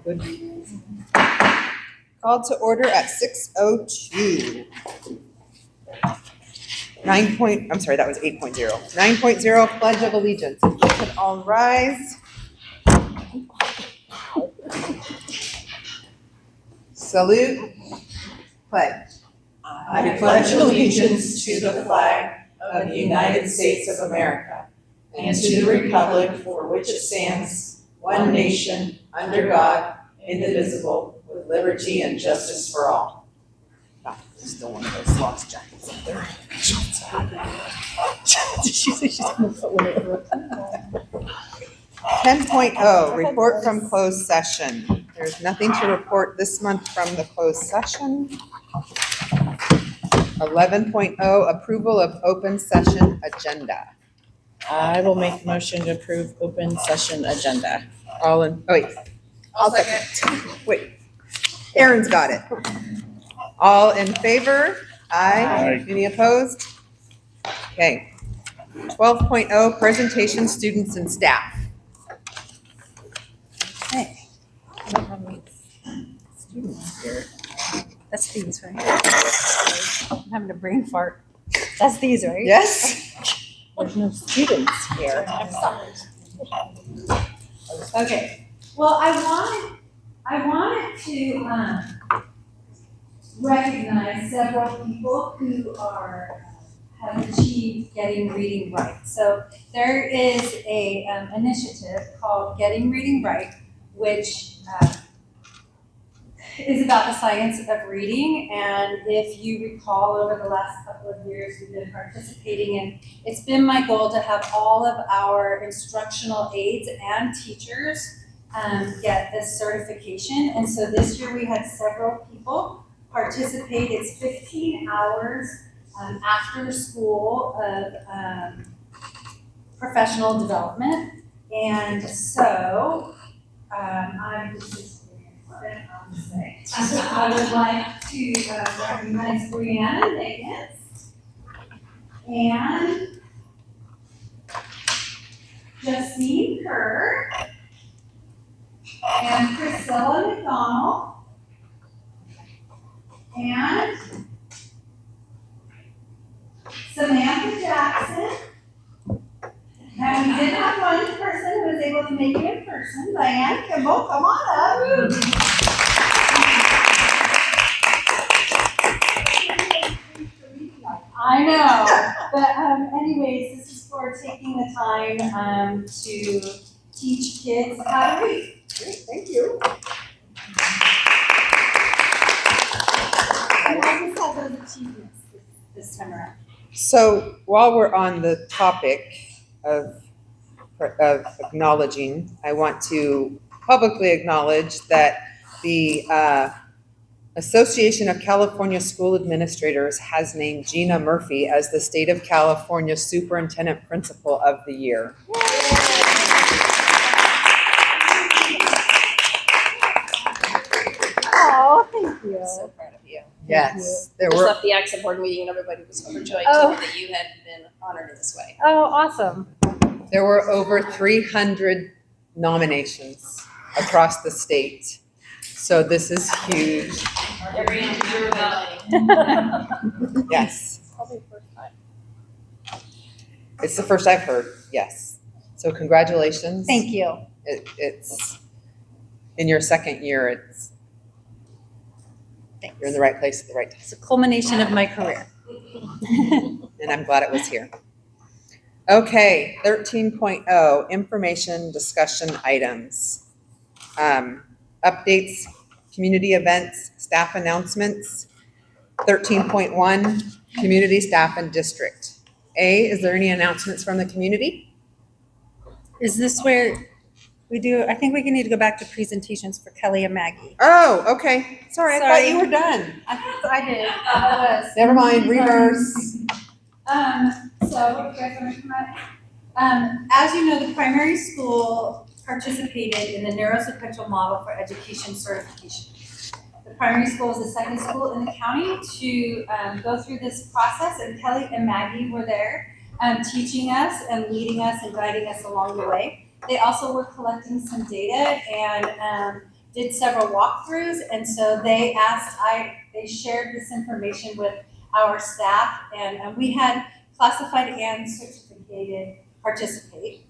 Good. Called to order at 6:02. That was 8.0. 9.0 Pledge of Allegiance. If you could all rise. Salute. Pledge. I pledge allegiance to the flag of the United States of America and to the republic for which it stands, one nation, under God, indivisible, with liberty and justice for all. There's still one of those lost jackets up there. Did she say she's gonna put one over? 10.0 Report from closed session. There's nothing to report this month from the closed session. 11.0 Approval of open session agenda. I will make a motion to approve open session agenda. I'll second. Wait, Aaron's got it. All in favor? Aye. Any opposed? Okay. 12.0 Presentation, students and staff. Hey. I don't have any students here. That's these, right? I'm having a brain fart. That's these, right? Yes? There's no students here. Okay, well, I wanted to recognize several people who have achieved Getting Reading Right. So there is a initiative called Getting Reading Right, which is about the science of reading. And if you recall, over the last couple of years, we've been participating, and it's been my goal to have all of our instructional aides and teachers get this certification. And so this year we had several people participate. It's 15 hours after school of professional development. And so I'm just I would like to recognize Brianna Davis and Justine Kerr and Priscilla McDonald and Samantha Jackson. And we did have one person who was able to make it in person, Diane Kimball. Come on up. I know, but anyways, this is for taking the time to teach kids how to read. Great, thank you. And I just have those achievements this time around. So while we're on the topic of acknowledging, I want to publicly acknowledge that the Association of California School Administrators has named Gina Murphy as the State of California Superintendent Principal of the Year. Oh, thank you. So proud of you. Yes, there Just were. left the accent board meeting and everybody was overjoyed Oh. that you had been honored in this way. Oh, awesome. There were over 300 nominations across the state. So this is huge. Every year about. Yes, Probably the first time. it's the first I've heard. Yes. So congratulations. Thank you. It's in your second year. You're in the right place at the right time. It's a culmination of my career. And I'm glad it was here. Okay, 13.0 information discussion items. Updates, community events, staff announcements. 13.1 community staff and district. A, is there any announcements from the community? Is this where we do, I think we need to go back to presentations for Kelly and Maggie. Oh, okay. Sorry, I thought Sorry. you were done. I did. I was. Never mind, reverse. So you guys want to come up? As you know, the primary school participated in the neurosequential model for education certification. The primary school is the second school in the county to go through this process, and Kelly and Maggie were there teaching us and leading us and guiding us along the way. They also were collecting some data and did several walkthroughs, and so they shared this information with our staff, and we had classified and certificated participate.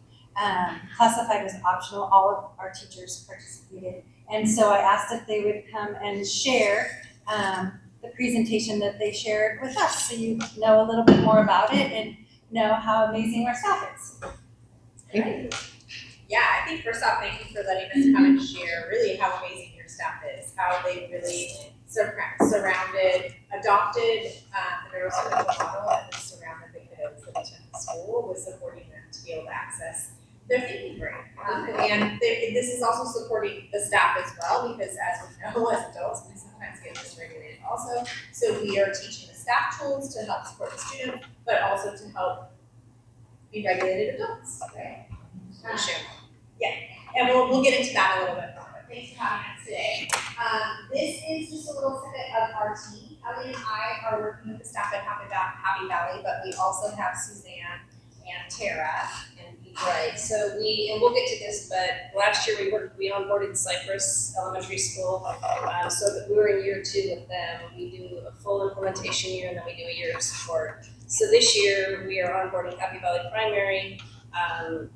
Classified was optional, all of our teachers participated. And so I asked if they would come and share the presentation that they shared with us, so you know a little bit more about it and know how amazing our staff is. Yeah, I think first off, thank you for letting us come and share really how amazing your staff is, how they really adopted the neurosurgical model and then surrounded the kiddos that attend the school with supporting them to be able to access their thinking brain. And this is also supporting the staff as well, because as we know, as adults, we sometimes get dysregulated also. So we are teaching the staff tools to help support the student, but also to help be regulated adults, right? And we'll get into that a little bit more, but thanks for having us today. This is just a little snippet of our team. Ellie and I are working with the staff at Happy Valley, but we also have Suzanne and Tara. Right, so we'll get to this, but last year we onboarded Cypress Elementary School, so that we were in year 2 with them. We do a full implementation year and then we do a year of support. So this year we are onboarding Happy Valley Primary,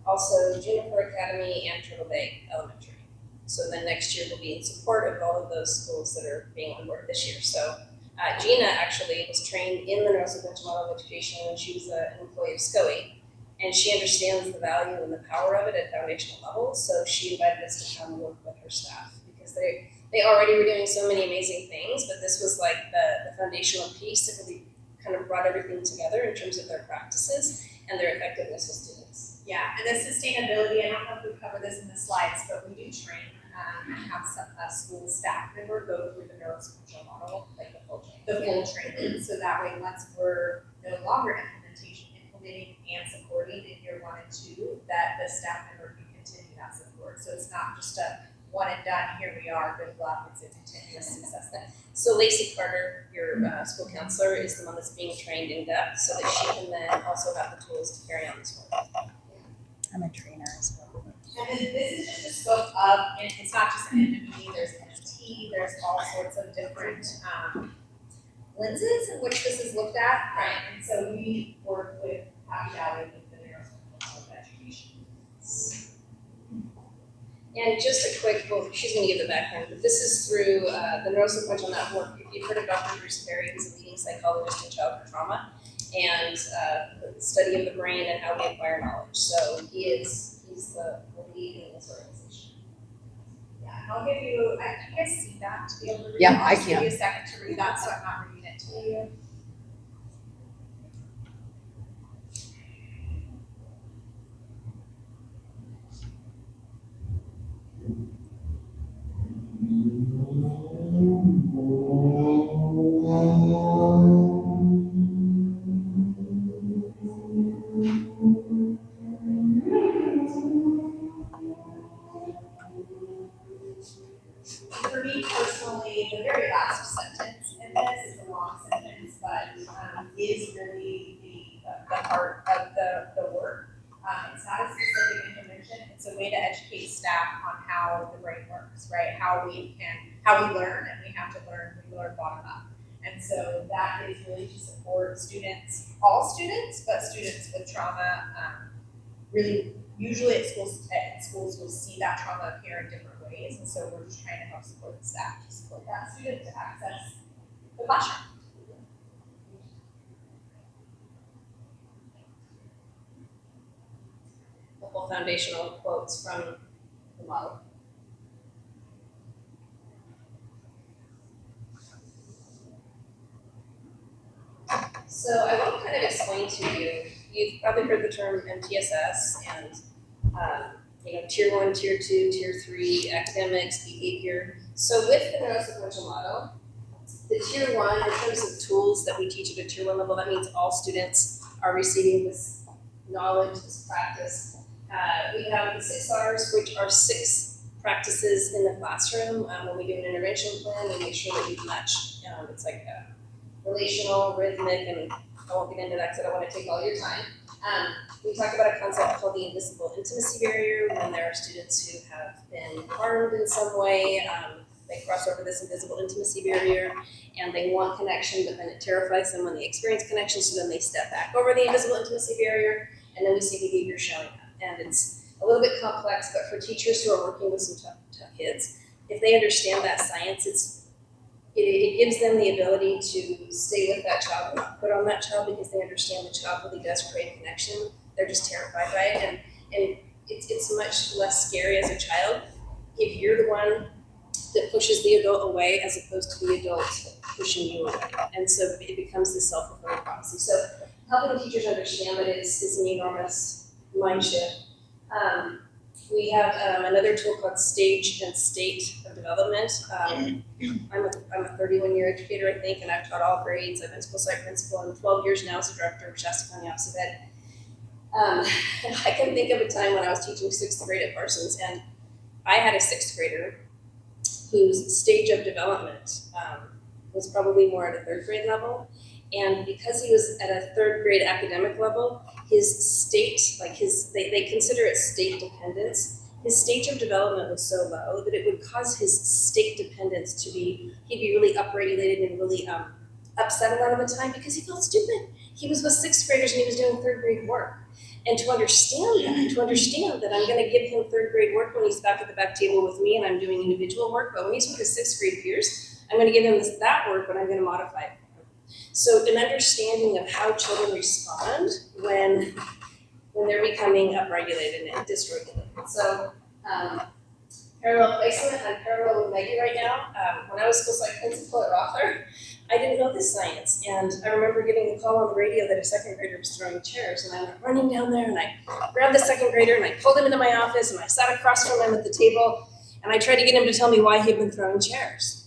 also Juniper Academy and Turtle Bay Elementary. So then next year we'll be in support of all of those schools that are being onboarded this year. So Gina actually was trained in the neurosequential model of education when she was an employee of SCOE. And she understands the value and the power of it at foundational levels, so she invited us to come work with her staff because they already were doing so many amazing things, but this was like the foundational piece that really kind of brought everything together in terms of their practices and their effectiveness with students. Yeah, and the sustainability, I don't know if we cover this in the slides, but we do train and have some school staff member go through the neurosequential model, like the full training, so that way once we're no longer implementing and supporting in year 1 and 2, that the staff member can continue that support. So it's not just a one and done, here we are, good luck, it's a continuous success. So Lacey Carter, your school counselor, is the one that's being trained in depth so that she can then also have the tools to carry on this work. I'm a trainer as well. And then this is just a scope of, and it's not just an NME, there's an MT, there's all sorts of different lenses in which this is looked at. Right. And so we work with Happy Valley with the neurosurgical model of education. And just a quick, well, she's going to give the background, but this is through the Neurosequential Network. If you've heard of Dr. Bruce Perry, he's a leading psychologist in childhood trauma and the study of the brain and how we acquire knowledge. So he's the lead in this organization. Yeah, and I'll give you, can you guys see that to be able to read? Yeah, I I'll just give can. you a second to read that so I'm not reading it to you. For me personally, the very last sentence in this is a long sentence, but is really the heart of the work. It's not a specific intervention, it's a way to educate staff on how the brain works, right? How we learn, and we have to learn, we learn bottom up. And so that is really to support students, all students, but students with trauma, really usually at schools we'll see that trauma appear in different ways, and so we're just trying to help support the staff to support that student to access the classroom. A couple foundational quotes from the model. So I want to kind of explain to you, you've probably heard the term MTSS and tier 1, tier 2, tier 3, academics, behavior. So with the neurosequential model, the tier 1, in terms of tools that we teach at a tier 1 level, that means all students are receiving this knowledge, this practice. We have the 6 R's, which are 6 practices in the classroom. When we do an intervention plan, we make sure that we match. It's like relational, rhythmic, and I won't get into that because I don't want to take all your time. We talked about a concept called the invisible intimacy barrier, when there are students who have been harmed in some way, they cross over this invisible intimacy barrier and they want connection, but then it terrifies them when they experience connection, so then they step back over the invisible intimacy barrier, and then we see behavior showing up. And it's a little bit complex, but for teachers who are working with some tough kids, if they understand that science, it gives them the ability to stay with that child and not put on that child, because they understand the child really does create a connection. They're just terrified by it, and it's much less scary as a child if you're the one that pushes the adult away as opposed to the adult pushing you away. And so it becomes this self-fulfilling prophecy. So helping teachers understand that is an enormous mind shift. We have another tool called Stage and State of Development. I'm a 31-year educator, I think, and I've taught all grades. I've been school site principal and 12 years now as a director of Shasta County Office of Ed. I can think of a time when I was teaching 6th grade at Parsons, and I had a 6th grader whose stage of development was probably more at a 3rd grade level. And because he was at a 3rd grade academic level, his state, they consider it state dependence. His stage of development was so low that it would cause his state dependence to be, he'd be really upregulated and really upset a lot of the time because he felt stupid. He was with 6th graders and he was doing 3rd grade work. And to understand that I'm gonna give him 3rd grade work when he's back at the back table with me and I'm doing individual work, but when he's with his 6th grade peers, I'm gonna give him that work, but I'm gonna modify it. So an understanding of how children respond when they're becoming upregulated and dysregulated. So parallel placement, I'm parallel with Maggie right now. When I was school site principal at Rother, I didn't know this science, and I remember getting a call on the radio that a 2nd grader was throwing chairs, and I went running down there and I grabbed the 2nd grader and I pulled him into my office and I sat across from him at the table and I tried to get him to tell me why he'd been throwing chairs.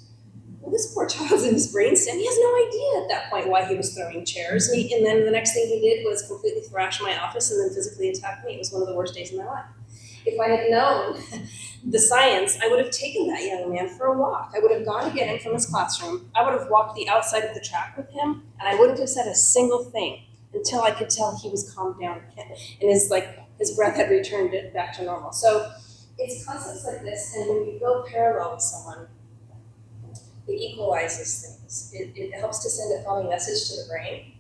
Well, this poor child's in his brainstem. He has no idea at that point why he was throwing chairs. And then the next thing he did was completely thrash my office and then physically attack me. It was one of the worst days of my life. If I had known the science, I would have taken that young man for a walk. I would have gone to get him from his classroom. I would have walked the outside of the track with him, and I wouldn't have said a single thing until I could tell he was calmed down and his breath had returned back to normal. So it's concepts like this, and when you go parallel with someone, it equalizes things. It helps to send a calming message to the brain.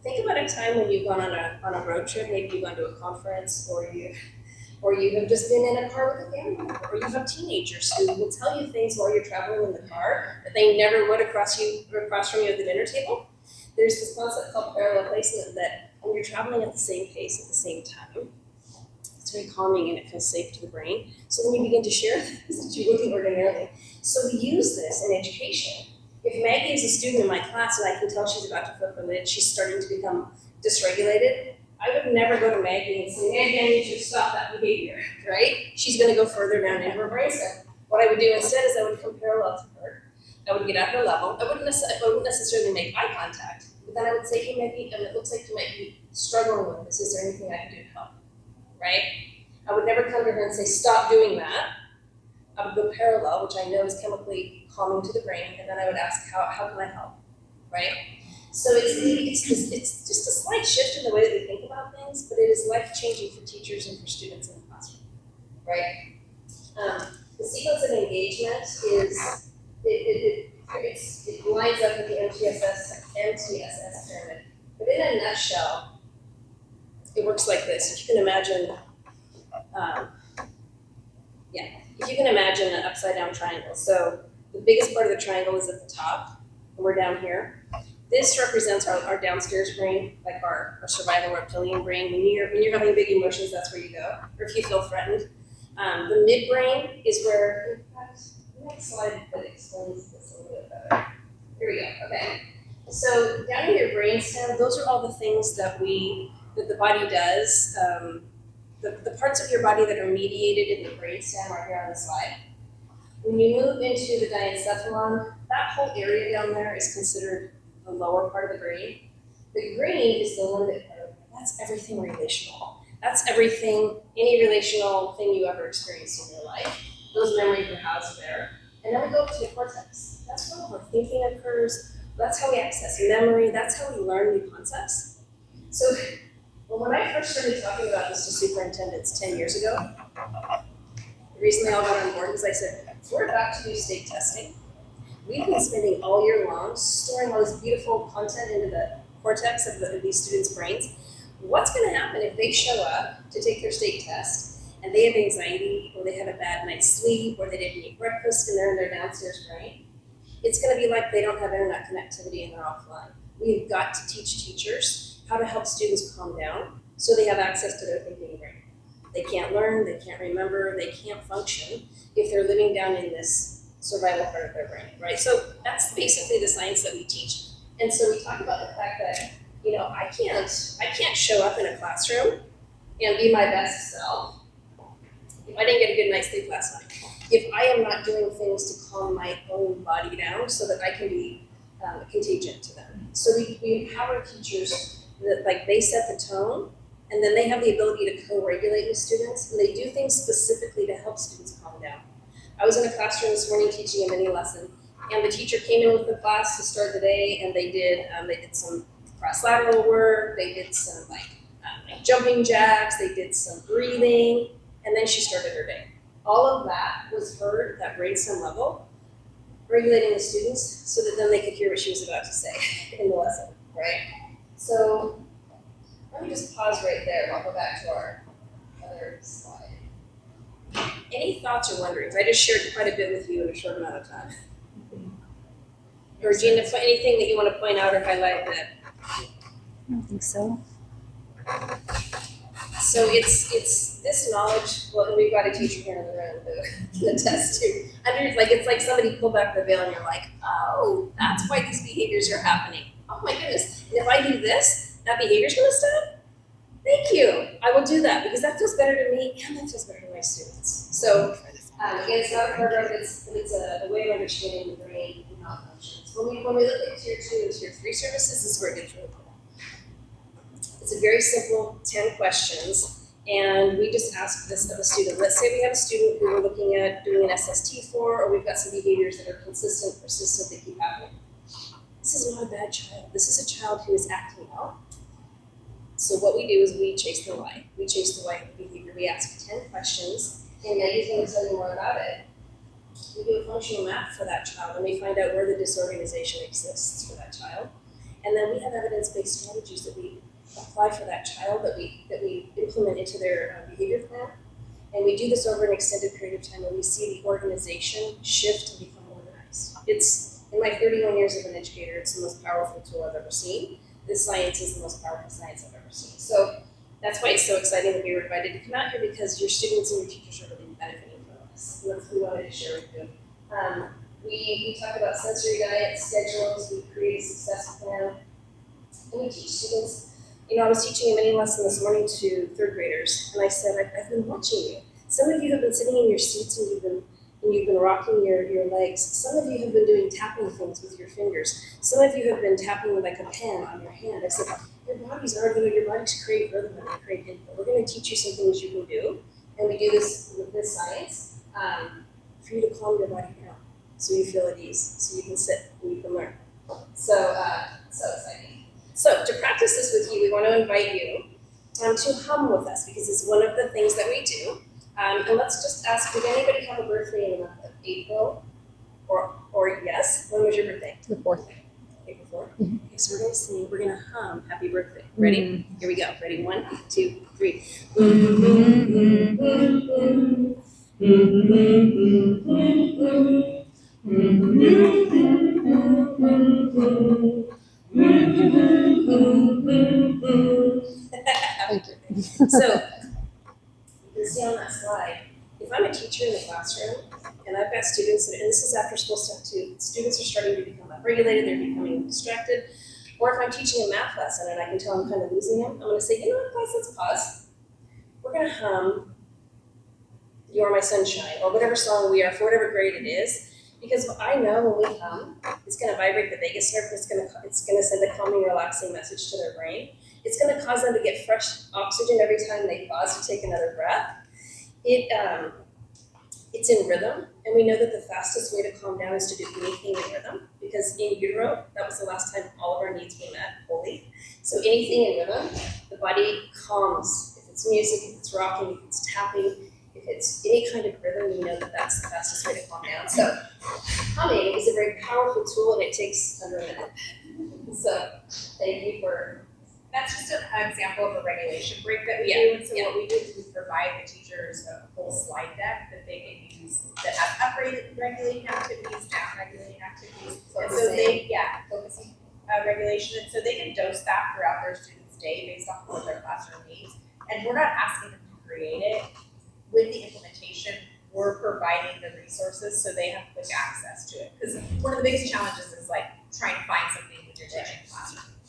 Think about a time when you've gone on a road trip, maybe you've gone to a conference, or you have just been in a car with a family member, or you have teenagers who will tell you things while you're traveling in the car that they never would across from you at the dinner table. There's this concept called parallel placement that when you're traveling at the same pace at the same time, it's very calming and it feels safe to the brain. So then you begin to share things that you wouldn't ordinarily. So we use this in education. If Maggie is a student in my class and I can tell she's about to flip her lid, she's starting to become dysregulated, I would never go to Maggie and say, hey, Maggie, you should stop that behavior, right? She's gonna go further down into her brainstem. What I would do instead is I would come parallel to her. I would get at her level. I wouldn't necessarily make eye contact, but then I would say, hey, Maggie, it looks like you might be struggling with this. Is there anything I can do to help, right? I would never come to her and say, stop doing that. I would go parallel, which I know is chemically calming to the brain, and then I would ask, how can I help, right? So it's just a slight shift in the way that we think about things, but it is life-changing for teachers and for students in the classroom, right? The sequence of engagement is, it lines up with the MTSS pyramid, but in a nutshell, it works like this. If you can imagine, if you can imagine an upside-down triangle. So the biggest part of the triangle is at the top, and we're down here. This represents our downstairs brain, like our survival reptilian brain. When you're having big emotions, that's where you go, or if you feel threatened. The midbrain is where, in fact, the next slide that explains this a little bit better. Here we go, okay. So down in your brainstem, those are all the things that the body does. The parts of your body that are mediated in the brainstem are here on the slide. When you move into the diencephalon, that whole area down there is considered the lower part of the brain. The green is the limbic part. That's everything relational. That's everything, any relational thing you ever experienced in your life. Those memories are housed there. And then we go up to the cortex. That's where all our thinking occurs. That's how we access memory. That's how we learn new concepts. So Well, when I first started talking about this to superintendents 10 years ago, the reason they all got on board is I said, we're about to do state testing. We've been spending all year long storing all this beautiful content into the cortex of these students' brains. What's going to happen if they show up to take their state test and they have anxiety, or they have a bad night's sleep, or they didn't eat breakfast and they're in their downstairs brain? It's going to be like they don't have internet connectivity and they're offline. We've got to teach teachers how to help students calm down so they have access to their thinking brain. They can't learn, they can't remember, they can't function if they're living down in this survival part of their brain, right? So that's basically the science that we teach. And so we talk about the fact that, I can't show up in a classroom and be my best self if I didn't get a good night's sleep last night. If I am not doing things to calm my own body down so that I can be contagion to them. So we empower teachers that they set the tone, and then they have the ability to co-regulate with students, and they do things specifically to help students calm down. I was in a classroom this morning teaching a mini lesson, and the teacher came in with the class to start the day, and they did some cross-lateral work, they did some jumping jacks, they did some breathing, and then she started her day. All of that was heard at brainstem level, regulating the students so that then they could hear what she was about to say in the lesson, right? So let me just pause right there and I'll go back to our other slide. Any thoughts or wonderings? I just shared quite a bit with you in a short amount of time. Or Gina, anything that you want to point out or highlight that? I don't think so. So it's this knowledge. Well, and we've got a teacher here in the room to attest to. It's like somebody pulled back the veil and you're like, oh, that's why these behaviors are happening. Oh my goodness! And if I do this, that behavior's going to stop. Thank you. I will do that because that feels better to me and that feels better to my students. So again, it's not a program. It's a way of understanding the brain and how it functions. When we look at tier 2 and tier 3 services, this is where it gets really cool. It's a very simple 10 questions, and we just ask this of a student. Let's say we have a student who we're looking at doing an SST for, or we've got some behaviors that are consistent, persistent, that keep happening. This is not a bad child. This is a child who is acting out. So what we do is we chase the why. We chase the why of the behavior. We ask 10 questions, and Maggie's going to tell you more about it. We do a functional map for that child, and we find out where the disorganization exists for that child. And then we have evidence-based strategies that we apply for that child that we implement into their behavior plan. And we do this over an extended period of time, and we see the organization shift and become organized. It's, in my 31 years as an educator, it's the most powerful tool I've ever seen. This science is the most powerful science I've ever seen. So that's why it's so exciting that we were invited to come out here, because your students and your teachers are really benefiting from this. And that's what we wanted to share with you. We talk about sensory diet schedules, we create a success plan, and we teach students. I was teaching a mini lesson this morning to third graders, and I said, I've been watching you. Some of you have been sitting in your seats and you've been rocking your legs. Some of you have been doing tapping things with your fingers. Some of you have been tapping with like a pen on your hand. I said, your bodies create rhythm and they create input. We're going to teach you some things you can do, and we do this with this science for you to calm your body down, so you feel at ease, so you can sit and you can learn. So exciting. So to practice this with you, we want to invite you to hum with us, because it's one of the things that we do. And let's just ask, did anybody have a birthday in the month of April? Or yes? When was your birthday? The 4th. April 4th? Okay, so we're going to hum happy birthday. Ready? Here we go. Ready? 1, 2, 3. Thank you. So, you can see on that slide, if I'm a teacher in the classroom and I've got students, and this is after school stuff too, students are starting to become upregulated, they're becoming distracted, or if I'm teaching a math lesson and I can tell I'm kind of losing them, I'm going to say, you know what, class, let's pause. We're going to hum You're My Sunshine, or whatever song we are, for whatever grade it is. Because I know when we hum, it's going to vibrate the vagus nerve. It's going to send a calming, relaxing message to their brain. It's going to cause them to get fresh oxygen every time they pause to take another breath. It's in rhythm, and we know that the fastest way to calm down is to do anything in rhythm, because in utero, that was the last time all of our needs were met fully. So anything in rhythm, the body calms. If it's music, if it's rocking, if it's tapping, if it's any kind of rhythm, we know that that's the fastest way to calm down. So humming is a very powerful tool, and it takes under a minute. So thank you for. That's just an example of a regulation break that we Yeah, do. And so yeah. what we do is we provide the teachers a full slide deck that they can use that has regulating activities, down regulating activities. And so they, focusing regulation. And so they can dose that throughout their students' day based off of what their classroom needs. And we're not asking them to create it. With the implementation, we're providing the resources so they have quick access to it. Because one of the biggest challenges is like trying to find something when you're teaching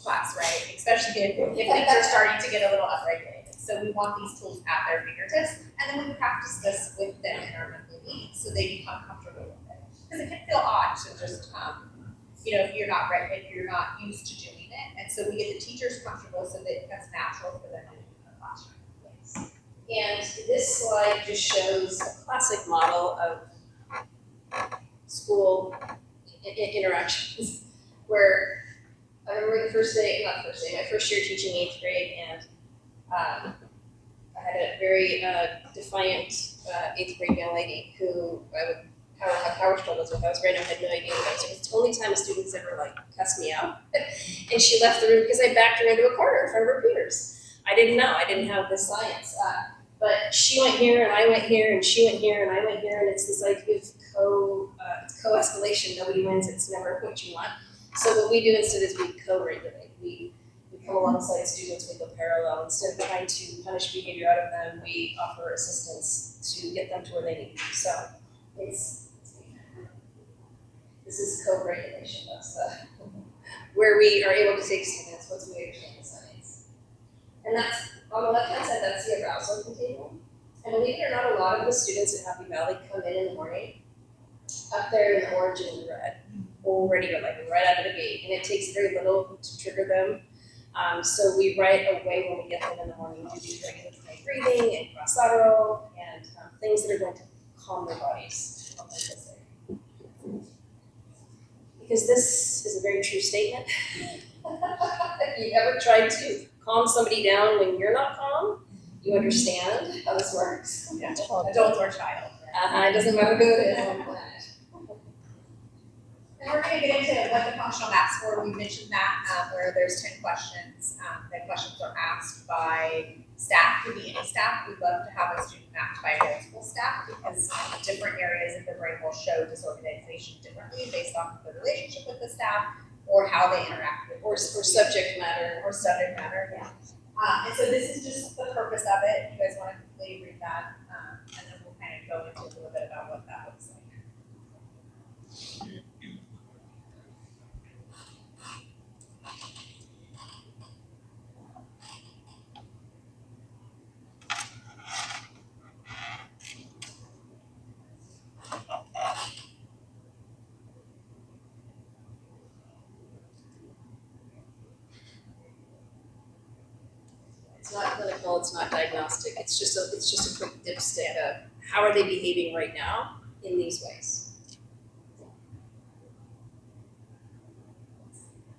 class, right? Especially if things are starting to get a little upregulated. So we want these tools at their fingertips, and then we practice this with them in our monthly meetings so they become comfortable with it. Because it can feel odd to just, if you're not ready, if you're not used to doing it. And so we get the teachers comfortable so that it becomes natural for them to do in the classroom. And this slide just shows a classic model of school interactions where I remember my first year teaching 8th grade, and I had a very defiant 8th grade young lady who I would have power struggles with. I was right now, I had no idea what I was doing. It's the only time a student's ever cussed me out. And she left the room because I backed her into a corner in front of her peers. I didn't know, I didn't have the science. But she went here and I went here and she went here and I went here, and it's this idea of co-escalation. Nobody wins, it's never what you want. So what we do instead is we co-regulate. We come alongside students, we go parallel. Instead of trying to punish behavior out of them, we offer assistance to get them to where they need to be. So this is co-regulation. That's where we are able to take students once we understand the science. And that's, on the left-hand side, that's the arousal table. And believe it or not, a lot of the students at Happy Valley come in the morning, up there in the orange and the red, already right out of the gate. And it takes very little to trigger them. So we right away when we get them in the morning to do regulatory breathing and cross lateral and things that are going to calm their bodies. Because this is a very true statement. If you've ever tried to calm somebody down when you're not calm, you understand how this works. Yeah, adult or child. It doesn't matter who it is on the planet. And we're going to get into what the functional maps were. We mentioned that where there's 10 questions. The questions are asked by staff, could be any staff. We'd love to have a student mapped by multiple staff because different areas of the brain will show disorganization differently based on the relationship with the staff or how they interact with Or subject matter. or subject matter. Yeah. And so this is just the purpose of it. If you guys want to quickly read that, and then we'll kind of go into a little bit about what that looks like. It's not clinical, it's not diagnostic, it's just a quick dipstick of how are they behaving right now in these ways.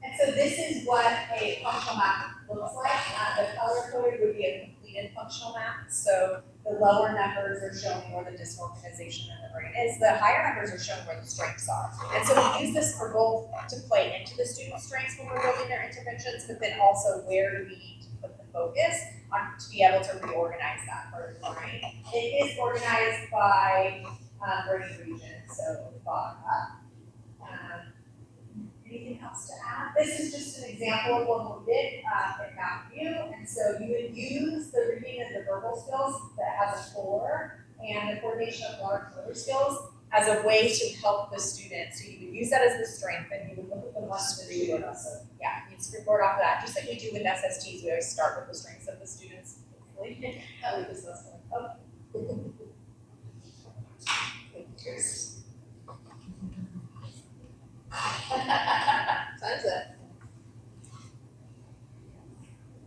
And so this is what a functional map looks like. The color coded would be a completed functional map. So the lower numbers are showing where the disorganization in the brain is. The higher numbers are showing where the strengths are. And so we use this for both to play into the student's strengths when we're building their interventions, but then also where do we need to put the focus on to be able to reorganize that part of the brain. It is organized by brain region, so bottom up. Anything else to add? This is just an example of what we did in Mountain View. And so you would use the reading and the verbal skills that has a 4 and the coordination of large motor skills as a way to help the student. So you would use that as the strength and you would look at the ones that you would also, you'd springboard off of that. Just like we do with SSTs, we always start with the strengths of the students.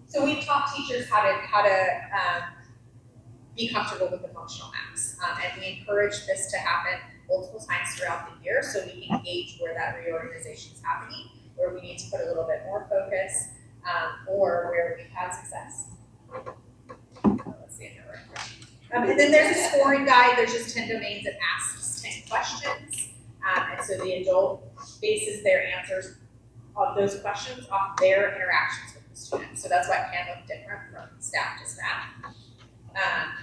So we taught teachers how to be comfortable with the functional maps, and we encourage this to happen multiple times throughout the year, so we can gauge where that reorganization is happening, where we need to put a little bit more focus, or where we've had success. Let's see if it works. And then there's a scoring guide. There's just 10 domains that asks 10 questions. And so the adult bases their answers of those questions off their interactions with the student. So that's why it can look different from staff to staff.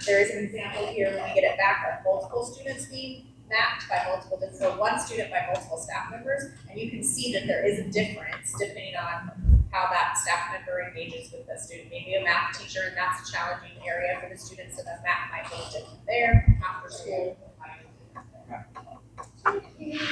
There is an example here when we get it back of multiple students being mapped by multiple, so one student by multiple staff members, and you can see that there is a difference depending on how that staff member engages with the student. Maybe a math teacher, and that's a challenging area for the students, so the math might be different there. After school, might be different there.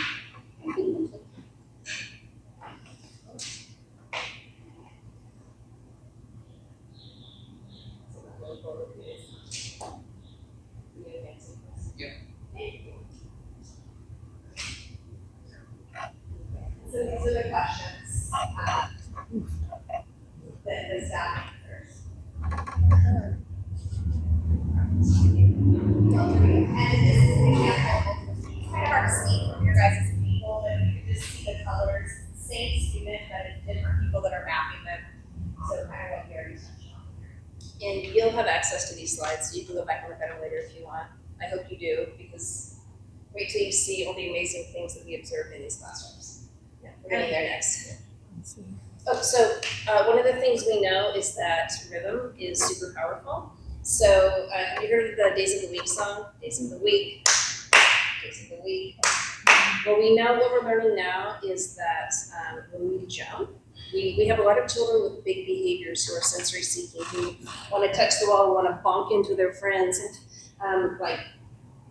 So these are the questions that the staff answers. And this is an example, it's kind of hard to see from your guys' people, but you can just see the colors, same student, but it's different people that are mapping them. So kind of what we already touched on. And you'll have access to these slides, so you can go back and look at them later if you want. I hope you do, because wait till you see all the amazing things that we observe in these classrooms. Yeah, we're getting there next. Oh, so one of the things we know is that rhythm is super powerful. So have you heard of the Days of the Week song? Days of the Week, Days of the Week. Well, we know what we're learning now is that when we jump, we have a lot of children with big behaviors who are sensory seeking, who want to touch the wall, want to bonk into their friends, and like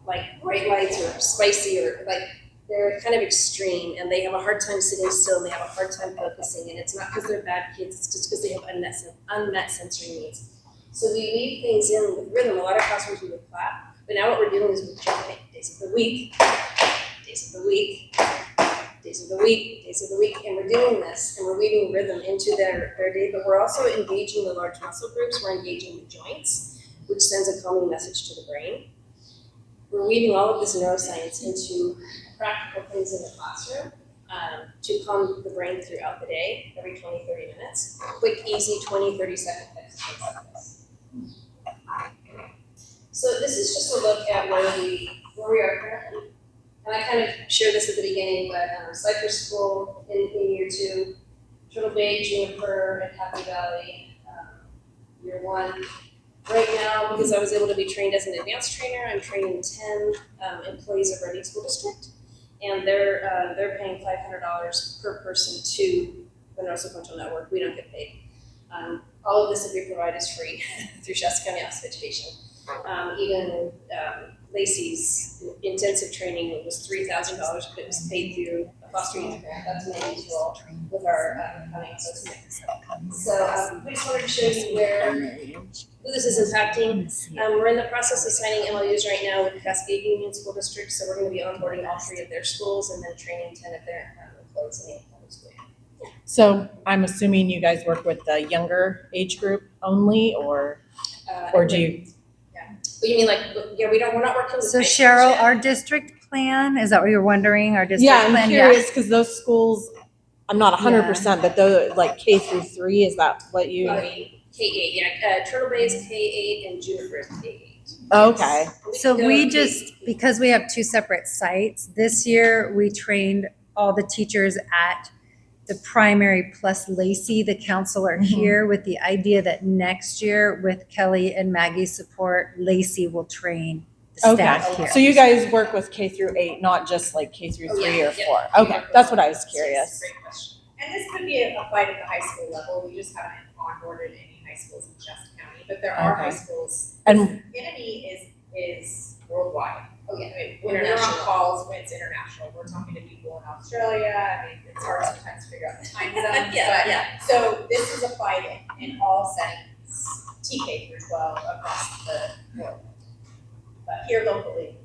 bright lights or spicy or like they're kind of extreme, and they have a hard time sitting still, and they have a hard time focusing, and it's not because they're bad kids, it's just because they have unmet sensory needs. So we weave things in with rhythm. A lot of classrooms we would clap, but now what we're doing is we're jumping. Days of the week, days of the week, days of the week, days of the week, and we're doing this, and we're weaving rhythm into their day, but we're also engaging the large muscle groups, we're engaging the joints, which sends a calming message to the brain. We're weaving all of this neuroscience into practical things in the classroom to calm the brain throughout the day, every 20, 30 minutes. Quick, easy 20, 30-second exercise like this. So this is just a look at where we are currently. And I kind of shared this at the beginning, but Cypress School in year 2, Turtle Bay, Juniper, and Happy Valley, year 1. Right now, because I was able to be trained as an advanced trainer, I'm training 10 employees of Reading School District, and they're paying $500 per person to the Neurosequential Network. We don't get paid. All of this that we provide is free through Shasta County Office of Education. Even Lacey's intensive training was $3,000, but it was paid through a foster youth grant. That's Mandy's role with our county associate. So we just wanted to show you who this is impacting. We're in the process of signing MOUs right now with Cascade Union School District, so we're going to be onboarding all 3 of their schools and then training 10 of their employees in the public school. So I'm assuming you guys work with the younger age group only, or do you? But you mean like, yeah, we're not working with So high schools Cheryl, yet. our district plan, is that what you're wondering, our district Yeah, plan? I'm curious because those schools, I'm not 100%, but those like K through 3, is that what you? I mean, K-8, yeah, Turtle Bay is K-8 and Juniper is K-8. Okay. So can go we K- just, because we have 2 separate sites, this year we trained all the teachers at the primary plus Lacey, the counselor here, with the idea that next year with Kelly and Maggie's support, Lacey will train the staff Okay. here. So you guys work with K through 8, not just like K through 3 yeah, or 4. yeah. Okay, that's what I was curious. Great question. And this could be applied at the high school level. We just haven't onboarded any high schools in Shasta County, but there are Okay. high schools. And Enemy is worldwide. Oh, yeah. I mean, when we're on International. calls, when it's international, we're talking to people in Australia. I mean, it's hard sometimes to figure out the time zones. Yeah. So this is applied in all settings, TK through 12 across the world. But here locally,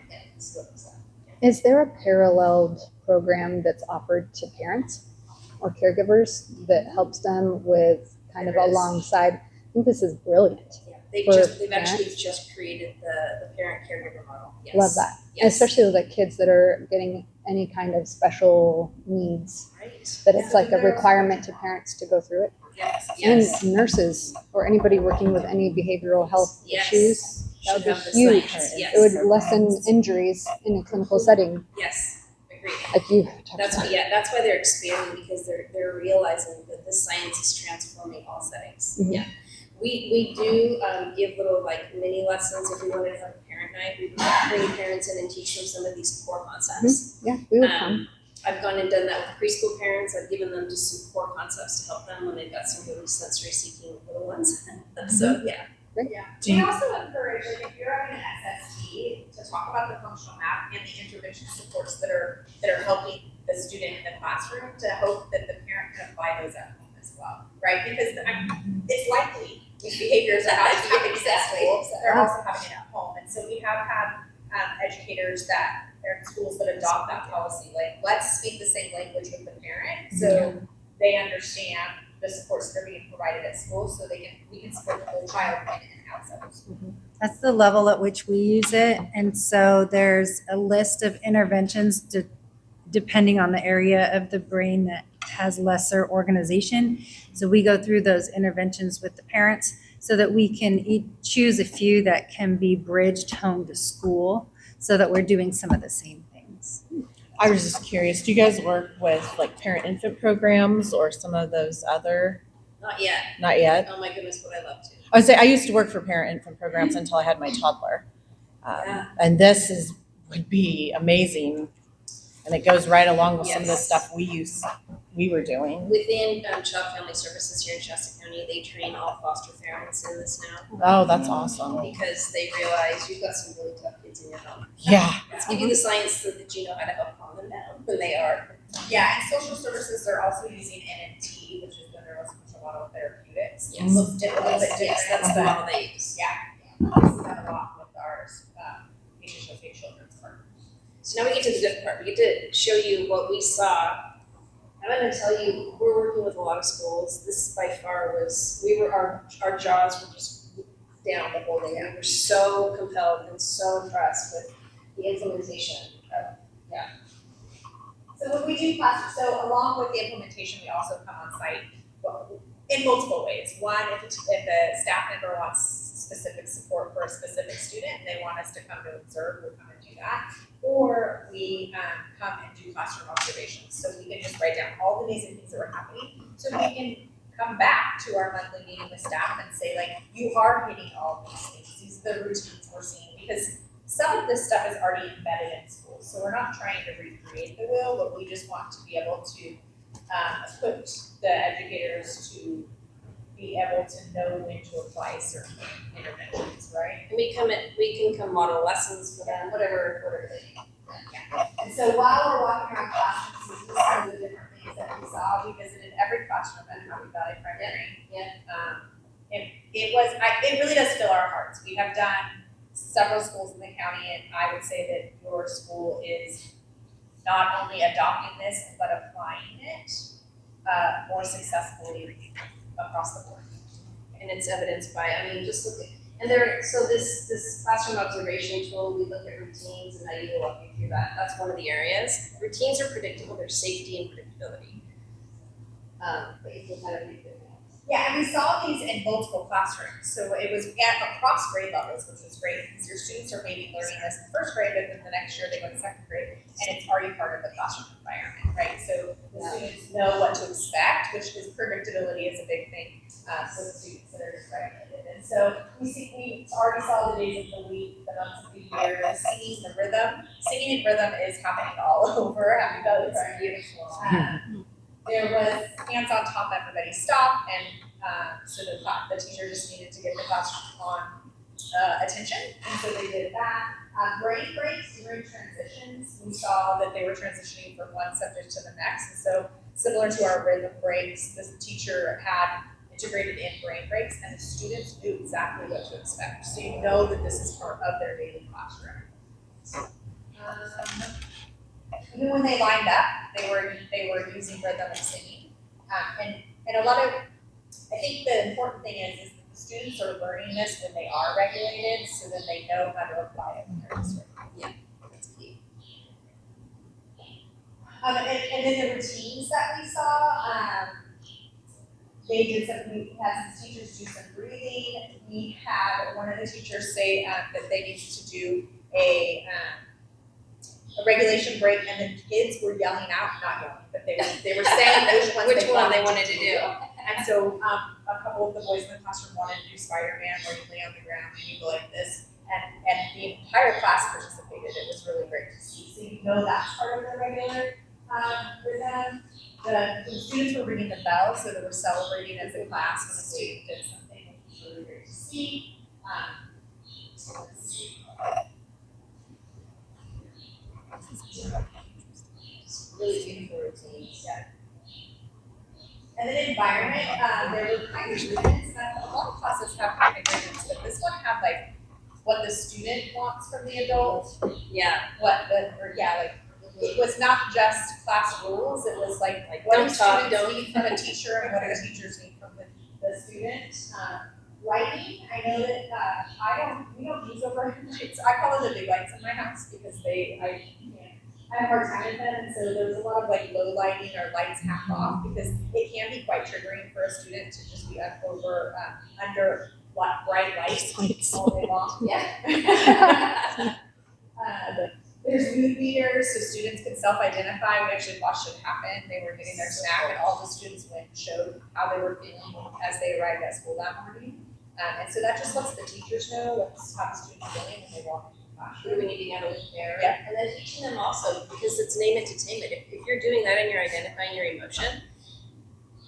yeah, it's what it's like. Is there a paralleled program that's offered to parents or caregivers that helps them with kind of There is. alongside? I think this is brilliant. Yeah, For they've actually parents? just created the parent caregiver model. Yes. Love that. And Yes. especially with the kids that are getting any kind of special needs, Right. that it's like a requirement to parents to go through it. Yes, and yes, nurses or anybody working with any behavioral health Yes. issues. That would should be have the huge. science, yes. It would lessen injuries in a clinical setting, Yes, agreed. like you talked That's about. that's why they're expanding, because they're realizing that this science is transforming all settings. Mhm. Yeah. We do give little like mini lessons if we wanted to have a parent night. We bring parents in and teach them some of these core concepts. Yeah, we would come. I've gone and done that with preschool parents. I've given them just some core concepts to help them when they've got some really sensory seeking little ones. So yeah. Yeah, we also encourage, like, if you're having an SST, to talk about the functional map and the intervention supports that are helping the student in the classroom, to hope that the parent can apply those at home as well, right? Because it's likely these behaviors are not happening at school, they're also happening at home. And so we have had educators that are in schools that adopt that policy, like, let's speak the same language with the parent, so they understand the supports that are being provided at school, so we can support the whole child in and outside of school. That's the level at which we use it. And so there's a list of interventions depending on the area of the brain that has lesser organization. So we go through those interventions with the parents so that we can choose a few that can be bridged home to school so that we're doing some of the same things. I was just curious, do you guys work with like parent-infant programs or some of those other? Not yet. Not yet. Oh my goodness, would I love to. I would say I used to work for parent-infant programs until I had my toddler. Yeah. And this would be amazing. And it goes right along with some of the Yes. stuff we were doing. Within Child Family Services here in Shasta County, they train all foster parents in this now, Oh, that's awesome. because they realize you've got some really tough kids in your home. Yeah. Let's give you the science so that you know how to help calm them down when they are. Yeah, and social services, they're also using NMT, which is the neurospatial model therapeutics. Yes. Looks a little bit different. Yes, that's the model they use. This is done a lot with ours, HHSA Children's Partners. So now we get to the good part. We get to show you what we saw. I'm gonna tell you, we're working with a lot of schools. This by far was, our jaws were just down the whole day. We were so compelled and so impressed with the implementation of, So when we do class, so along with the implementation, we also come on site in multiple ways. One, if a staff member wants specific support for a specific student, and they want us to come to observe, we'll come and do that. Or we come and do classroom observations, so we can just write down all the amazing things that were happening, so we can come back to our monthly meeting with staff and say, like, you are hitting all these things, these are the routines we're seeing, because some of this stuff is already embedded in school, so we're not trying to recreate the wheel, but we just want to be able to equip the educators to be able to know when to apply certain interventions, right? and we can come model lessons for them, whatever they need. And so while we're walking around classrooms, these are some of the different things that we saw. We visited every classroom at Happy Valley Primary. It really does fill our hearts. We have done several schools in the county, and I would say that your school is not only adopting this, but applying it more successfully across the board. And it's evidenced by, I mean, just look at, so this classroom observation tool, we look at routines, and I will walk you through that. That's one of the areas. Routines are predictable, there's safety and predictability. But you can kind of read through that. Yeah, and we saw these in multiple classrooms, so it was across grade levels, which was great, because your students are maybe learning this in first grade, but then the next year they go to second grade, and it's already part of the classroom environment, right? So the students know what to expect, which is predictability is a big thing for the students that are regulated. And so we already saw the days of the week, the months of the year, singing the rhythm. Singing in rhythm is happening all over Happy Valley Primary. Beautiful. There was hands on top, everybody stopped, and so the teacher just needed to get the class on attention, and so they did that. Brain breaks during transitions, we saw that they were transitioning from one subject to the next, and so similar to our rhythm breaks, the teacher had integrated in brain breaks, and the students knew exactly what to expect, so you know that this is part of their daily classroom. Even when they lined up, they were using rhythm and singing. And a lot of, I think the important thing is that the students are learning this when they are regulated, so then they know how to apply it when they're district. That's key. And then the routines that we saw, they did some, we had some teachers do some breathing. We had one of the teachers say that they needed to do a regulation break, and the kids were yelling out, not yelling, but they were saying Which one they wanted to do. And so a couple of the boys in the classroom wanted to do Spider-Man, where you lay on the ground and you go like this, and the entire class participated. It was really great to see. So you know that's part of the regular for them. The students were ringing the bell, so they were celebrating as a class when a student did something, which was really great to see. Really beautiful routines. Yeah. And then environment, there were kind of agreements, and a lot of classes have kind of agreements, but this one had like what the student wants from the adult, Yeah. it was not just class rules, it was like what do Don't talk, students need from a teacher and what do the teachers need from the student. Lighting, I know that, we don't use overhead lights, I call it the big lights in my house because I have a hard time with them, and so there's a lot of like low lighting or lights half off, because it can be quite triggering for a student to just be under bright lights all day long. Yeah. There's mood meters, so students can self-identify. We actually watched it happen. They were getting their snack, and all the students went and showed how they were feeling as they arrived at school that morning. And so that just lets the teachers know how the students are feeling when they walk into the classroom. We need to get over there. Yeah. And then teaching them also, because it's name entertainment. If you're doing that and you're identifying your emotion,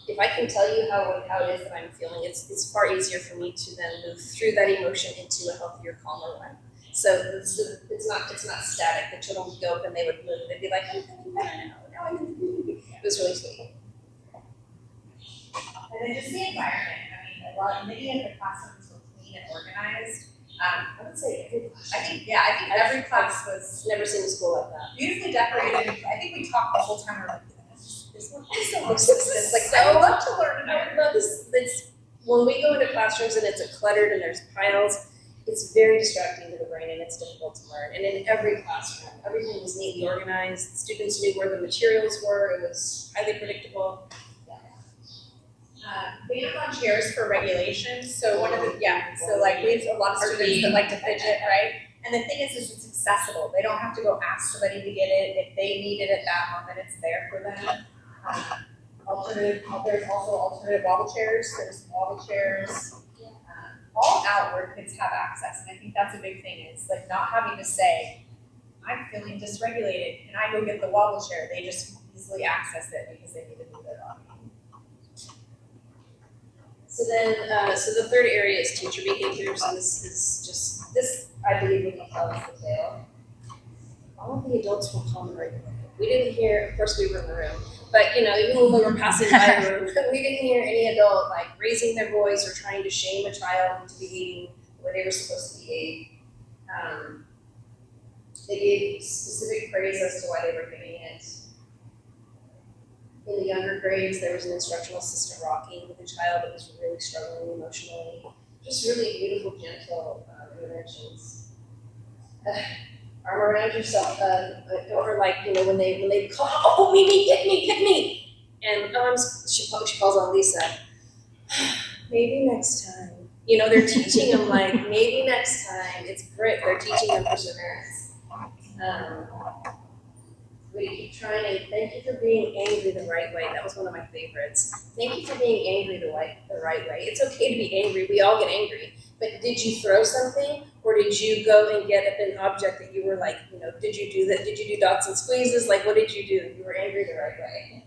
if I can tell you how it is that I'm feeling, it's far easier for me to then move through that emotion into a healthier, calmer one. So it's not static. The children would go up and they would move. They'd be like, I'm feeling better now. Now I'm feeling. It was really sweet. And then just the environment. I mean, many of the classrooms were clean and organized. I would say every class. I think every class was Never seen a school like that. beautifully decorated. I think we talked the whole time. We're like, this one looks This this is like so- I would love to learn I here. would love this. When we go into classrooms and it's cluttered and there's piles, it's very distracting to the brain and it's difficult to learn. And in every classroom, everything was neatly organized. Students knew where the materials were. It was highly predictable. Band on chairs for regulations. So one of the so like we have a lot of students that like to fidget, right? And the thing is it's accessible. They don't have to go ask somebody to get it. If they need it at that moment, it's there for them. There's also alternative wobble chairs. There's wobble chairs. All out where kids have access, and I think that's a big thing, is like not having to say, I'm feeling dysregulated, and I go get the wobble chair. They just easily access it because they need to move it on. So then, so the third area is teacher behaviors, and this I believe will tell us the tale. All of the adults will come regularly. We didn't hear, of course we were in the room, but even when we were passing by a room, we didn't hear any adult like raising their voice or trying to shame a child into behaving the way they were supposed to behave. They gave specific praise as to why they were doing it. In the younger grades, there was an instructional assistant rocking with a child that was really struggling emotionally. Just really beautiful, gentle interventions. Arm around yourself, or like when they call, oh me, pick me, and she calls on Lisa. Maybe next time. They're teaching them like maybe next time. It's great. They're teaching them perseverance. We keep trying, and thank you for being angry the right way. That was one of my favorites. Thank you for being angry the right way. It's okay to be angry. We all get angry. But did you throw something, or did you go and get an object that you were like, did you do that? Did you do dots and squeezes? Like, what did you do? You were angry the right way.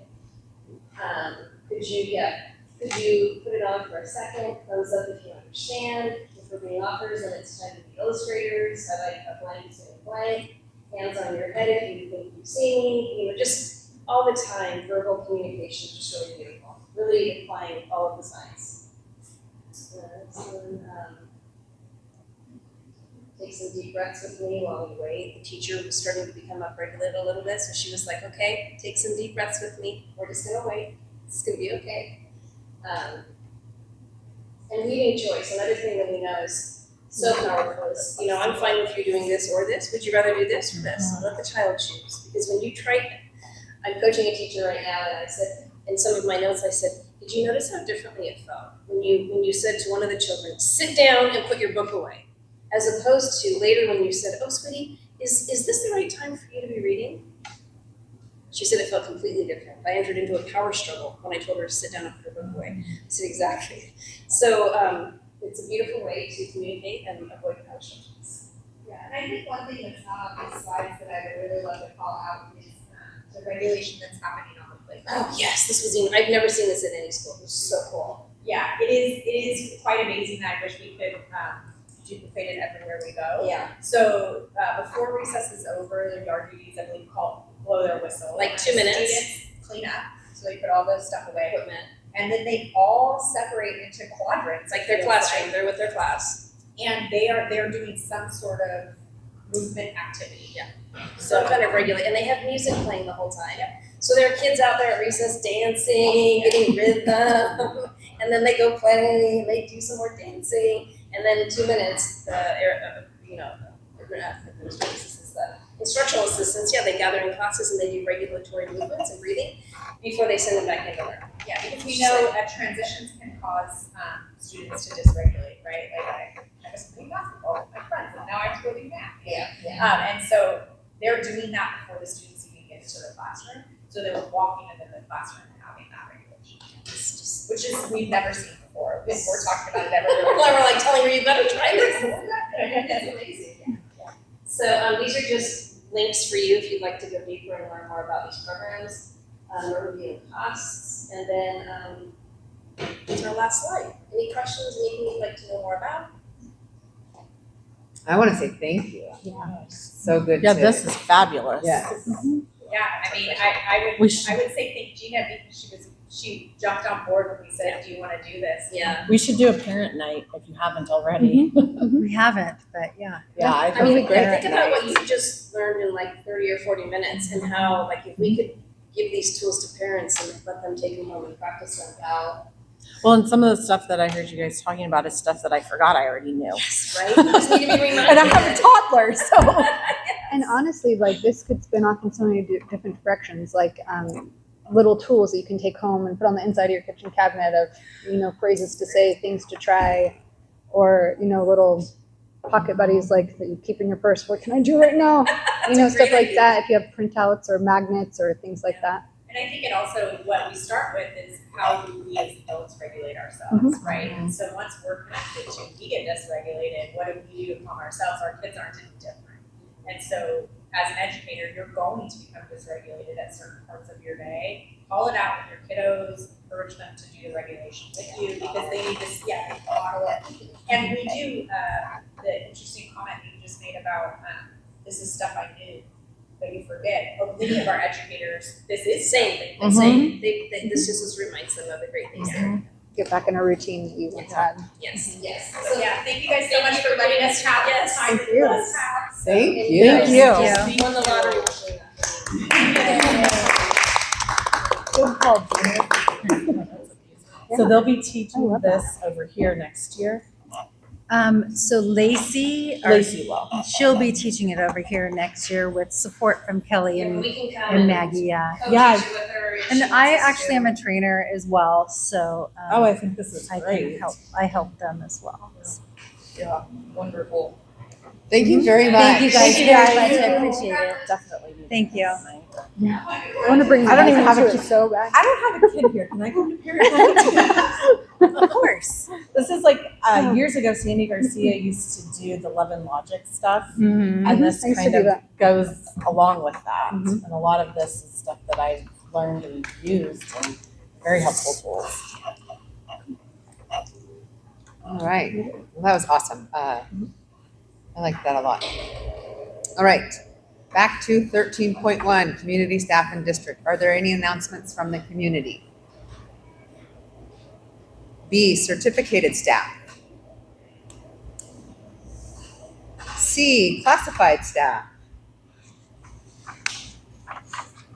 Could you put it on for a second? Thumbs up if you understand. If we're being authors, then it's time to be illustrators. I like a blank instead of blank. Hands on your head if you think you've seen me. Just all the time, verbal communication is just really beautiful. Really applying all of the signs. Take some deep breaths with me while we wait. The teacher was starting to become upregulated a little bit, so she was like, okay, take some deep breaths with me. We're just gonna wait. It's gonna be okay. And leading choice, another thing that we know is so powerful is, I'm fine with you doing this or this. Would you rather do this or this? Let the child choose. Because when you try, I'm coaching a teacher right now, and I said, in some of my notes, I said, the did you notice how differently it felt when you said to one of the children, sit down and put your book away, as opposed to later when you said, oh, sweetie, is this the right time for you to be reading? She said it felt completely different. I entered into a power struggle when I told her to sit down and put her book away. I said, exactly. So it's a beautiful way to communicate and avoid power struggles. Yeah, and I think one thing that's not on these slides that I would really love to call out is the regulation that's happening on the playground. Oh yes, I've never seen this in any school. It was so cool. Yeah, it is quite amazing. I wish we could duplicate it everywhere we go. Yeah. So before recess is over, their yard duties, I believe, blow their whistle. Like 2 minutes? Students clean up, so they put all the stuff away. Equipment. And then they all separate into quadrants. It's like their classroom. They're with their class. And they're doing some sort of movement activity. Yeah. So kind of regulate, and they have music playing the whole time. So there are kids out there at recess dancing, getting rhythm, and then they go play, and they do some more dancing, and then in 2 minutes, the instructional assistants, they gather in classes and they do regulatory movements and breathing before they send them back into learn. Yeah, because we know that transitions can cause students to dysregulate, right? Like I was playing basketball with my friends, and now I have to go do math. Yeah. And so they're doing that before the students even get into the classroom. So they were walking into the classroom and having that regulation, which is we've never seen before. We're talking about it everywhere. People are like telling her, you better try this. That's amazing. So these are just links for you if you'd like to go deeper and learn more about these programs, overview of costs, and then it's our last slide. Any questions, anything you'd like to know more about? I want to say thank you. Yeah. So good. Yeah, to- this is fabulous. Yes. Yeah, I mean, I We should- would say thank Gina because she jumped on board when we said, do you want to do this? Yeah. We should do a parent night if you haven't already. We haven't, but yeah. Yeah, I I think mean, great. think about what you just learned in like 30 or 40 minutes and how, like, if we could give these tools to parents and let them take them home and practice them, how, Well, and some of the stuff that I heard you guys talking about is stuff that I forgot I already knew. right? You just need to be reminded. And I have a toddler, so. And honestly, like this could spin off in so many different directions, like little tools that you can take home and put on the inside of your kitchen cabinet of, phrases to say, things to try, or, little pocket buddies like that you keep in your purse. What can I do right now? a Stuff great like idea. that. If you have printouts or magnets or things like that. And I think it also, what we start with is how do we as adults regulate ourselves, right? And so once we're connected to, we get dysregulated, what do we do to calm ourselves? Our kids aren't any different. And so as an educator, you're going to become dysregulated at certain parts of your day. Call it out with your kiddos, encourage them to do the regulation with you because they need this, model it. And we do, the interesting comment that you just made about, this is stuff I knew, but you forget. Many of our educators, this is Same. Mhm. Same. This just reminds them of the great things they're Get back in a routine that you once had. Yes. Yes. So thank you guys so much for letting us have Yes. this time Thank you. with us. Thank And you. Thank you. Thank You won the lottery. Good call, Gina. So they'll be teaching love this over here next year. So Lacey, Lacey will. she'll be teaching it over here next year with support from Kelly And and, we can come and Maggie, yeah. coach Yeah. you with her if And she I wants us actually to. am a trainer as well, so Oh, I think this is I can great. help. I help them as well. Yeah, wonderful. Thank you very much. Thank you guys Thank you, very guys. much. I appreciate it. Definitely. need Thank you. this tonight. I want to bring I don't even have a it kid. so bad. I don't have a kid here. Can I go to parent night? Of course. This is like years ago, Sandy Garcia used to do the Love and Logic stuff. Mm-hmm. And this I used to kind do of that. goes along with that. Mhm. And a lot of this is stuff that I've learned and used and very helpful tools. All right. Well, that was awesome. I like that a lot. All right. Back to 13.1, community staff and district. Are there any announcements from the community? B, certificated staff. C, classified staff.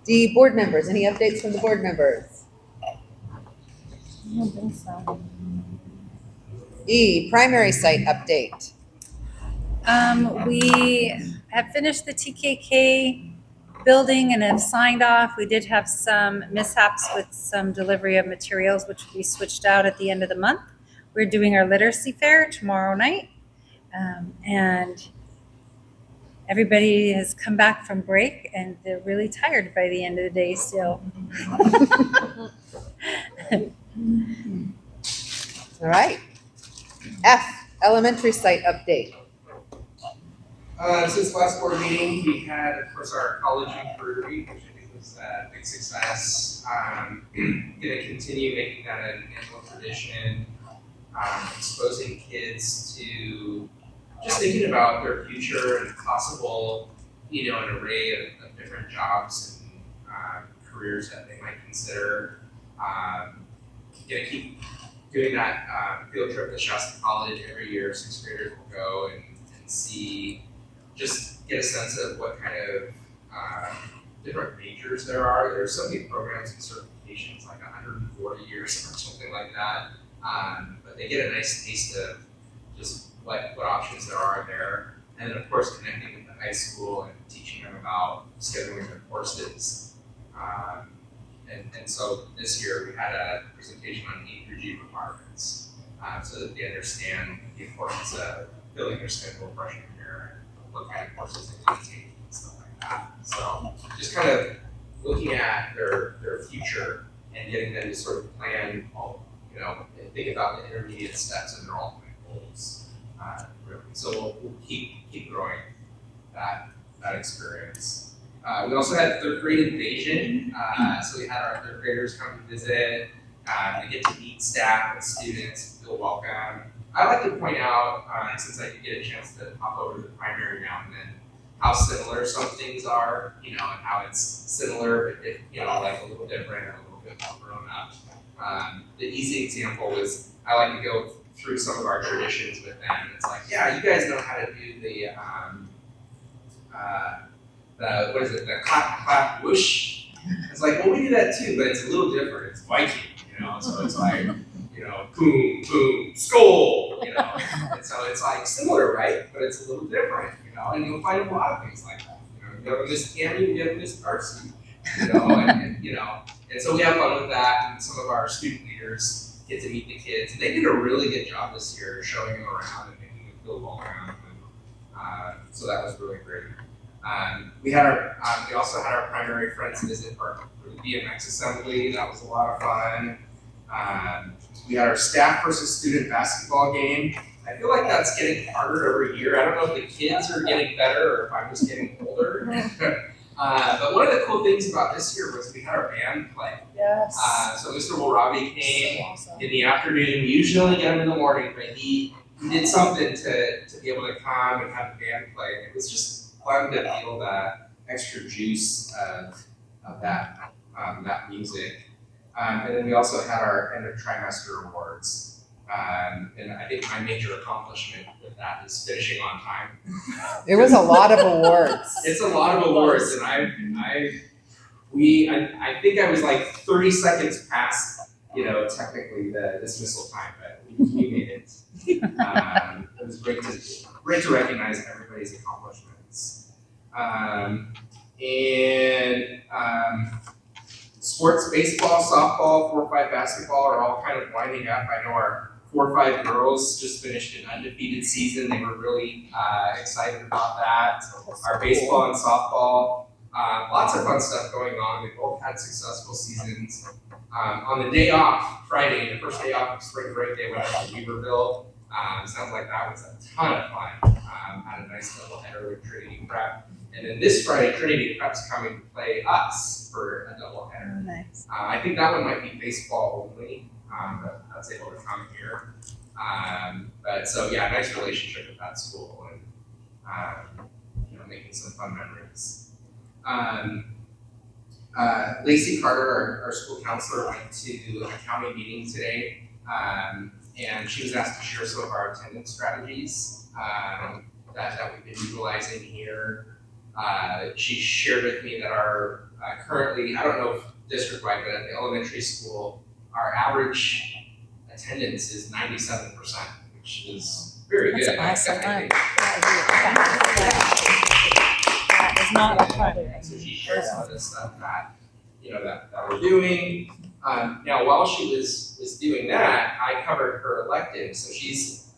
D, board members. Any updates from the board members? I don't think so. E, primary site update. We have finished the TKK building and have signed off. We did have some mishaps with some delivery of materials, which we switched out at the end of the month. We're doing our literacy fair tomorrow night. And everybody has come back from break and they're really tired by the end of the day still. All right. F, elementary site update. Since last board meeting, we had, of course, our college and career week, which I think was a big success. Gonna continue making that an annual tradition, exposing kids to just thinking about their future and possible, an array of different jobs and careers that they might consider. Gonna keep doing that field trip to Shasta College every year. 6th graders will go and see, just get a sense of what kind of different majors there are. There's so many programs and certifications, like 140 years or something like that. But they get a nice taste of just what options there are there. And then of course connecting with the high school and teaching them about scheduling their courses. And so this year we had a presentation on A through G requirements, so that they understand the importance of filling their schedule freshman year and what kind of courses they need to take and stuff like that. So just kind of looking at their future and getting them to sort of plan all, and think about the intermediate steps and their ultimate goals. Really. So we'll keep growing that experience. We also had 3rd grade invasion, so we had our 3rd graders come to visit. They get to meet staff and students, feel welcome. I like to point out, since I did get a chance to hop over to the primary now and then, how similar some things are, and how it's similar, but like a little different or a little bit more grown up. The easy example was I like to go through some of our traditions with them. It's like, yeah, you guys know how to do the the clap whoosh. It's like, well, we do that too, but it's a little different. It's Viking, so it's like, boom, boom, skull, And so it's like similar, right? But it's a little different, and you'll find a lot of things like that. You have a Miss Tammy, you have a Miss Darcy, and so we have fun with that, and some of our student leaders get to meet the kids. And they did a really good job this year showing them around and making them feel welcome. So that was really great. We also had our primary friends visit for the BMX assembly. That was a lot of fun. We had our staff versus student basketball game. I feel like that's getting harder every year. I don't know if the kids are getting better or if I'm just getting older. But one of the cool things about this year was we had our band play. Yes. So Mr. Warabi came So awesome. in the afternoon. We usually only get him in the morning, but he did something to be able to come and have the band play. And it was just fun to feel that extra juice of that music. And then we also had our end of trimester awards. And I think my major accomplishment with that is finishing on time. There was a lot of awards. It's a lot of awards, and I think I was like 30 seconds past, technically the dismissal time, but we made it. It was great to recognize everybody's accomplishments. Sports, baseball, softball, 4-5 basketball are all kind of winding up. I know our 4-5 girls just finished an undefeated season. They were really excited about that. Our baseball and softball, lots of fun stuff going on. They both had successful seasons. On the day off, Friday, the first day off of spring break, they went out to Weaverville. Sounds like that was a ton of fun. Had a nice doubleheader with Trinity Prep. And then this Friday, Trinity Prep's coming to play us for a doubleheader. Nice. I think that one might be baseball only, but I was able to come here. But so yeah, nice relationship with that school and making some fun memories. Lacey Carter, our school counselor, went to a county meeting today, and she was asked to share some of our attendance strategies that we've been utilizing here. She shared with me that our currently, I don't know if district-wide, but at the elementary school, our average attendance is 97%, which is very good. That's awesome. I think. That is not and- fun. and so she shared some of the stuff that, that we're doing. Now, while she was doing that, I covered her elective. So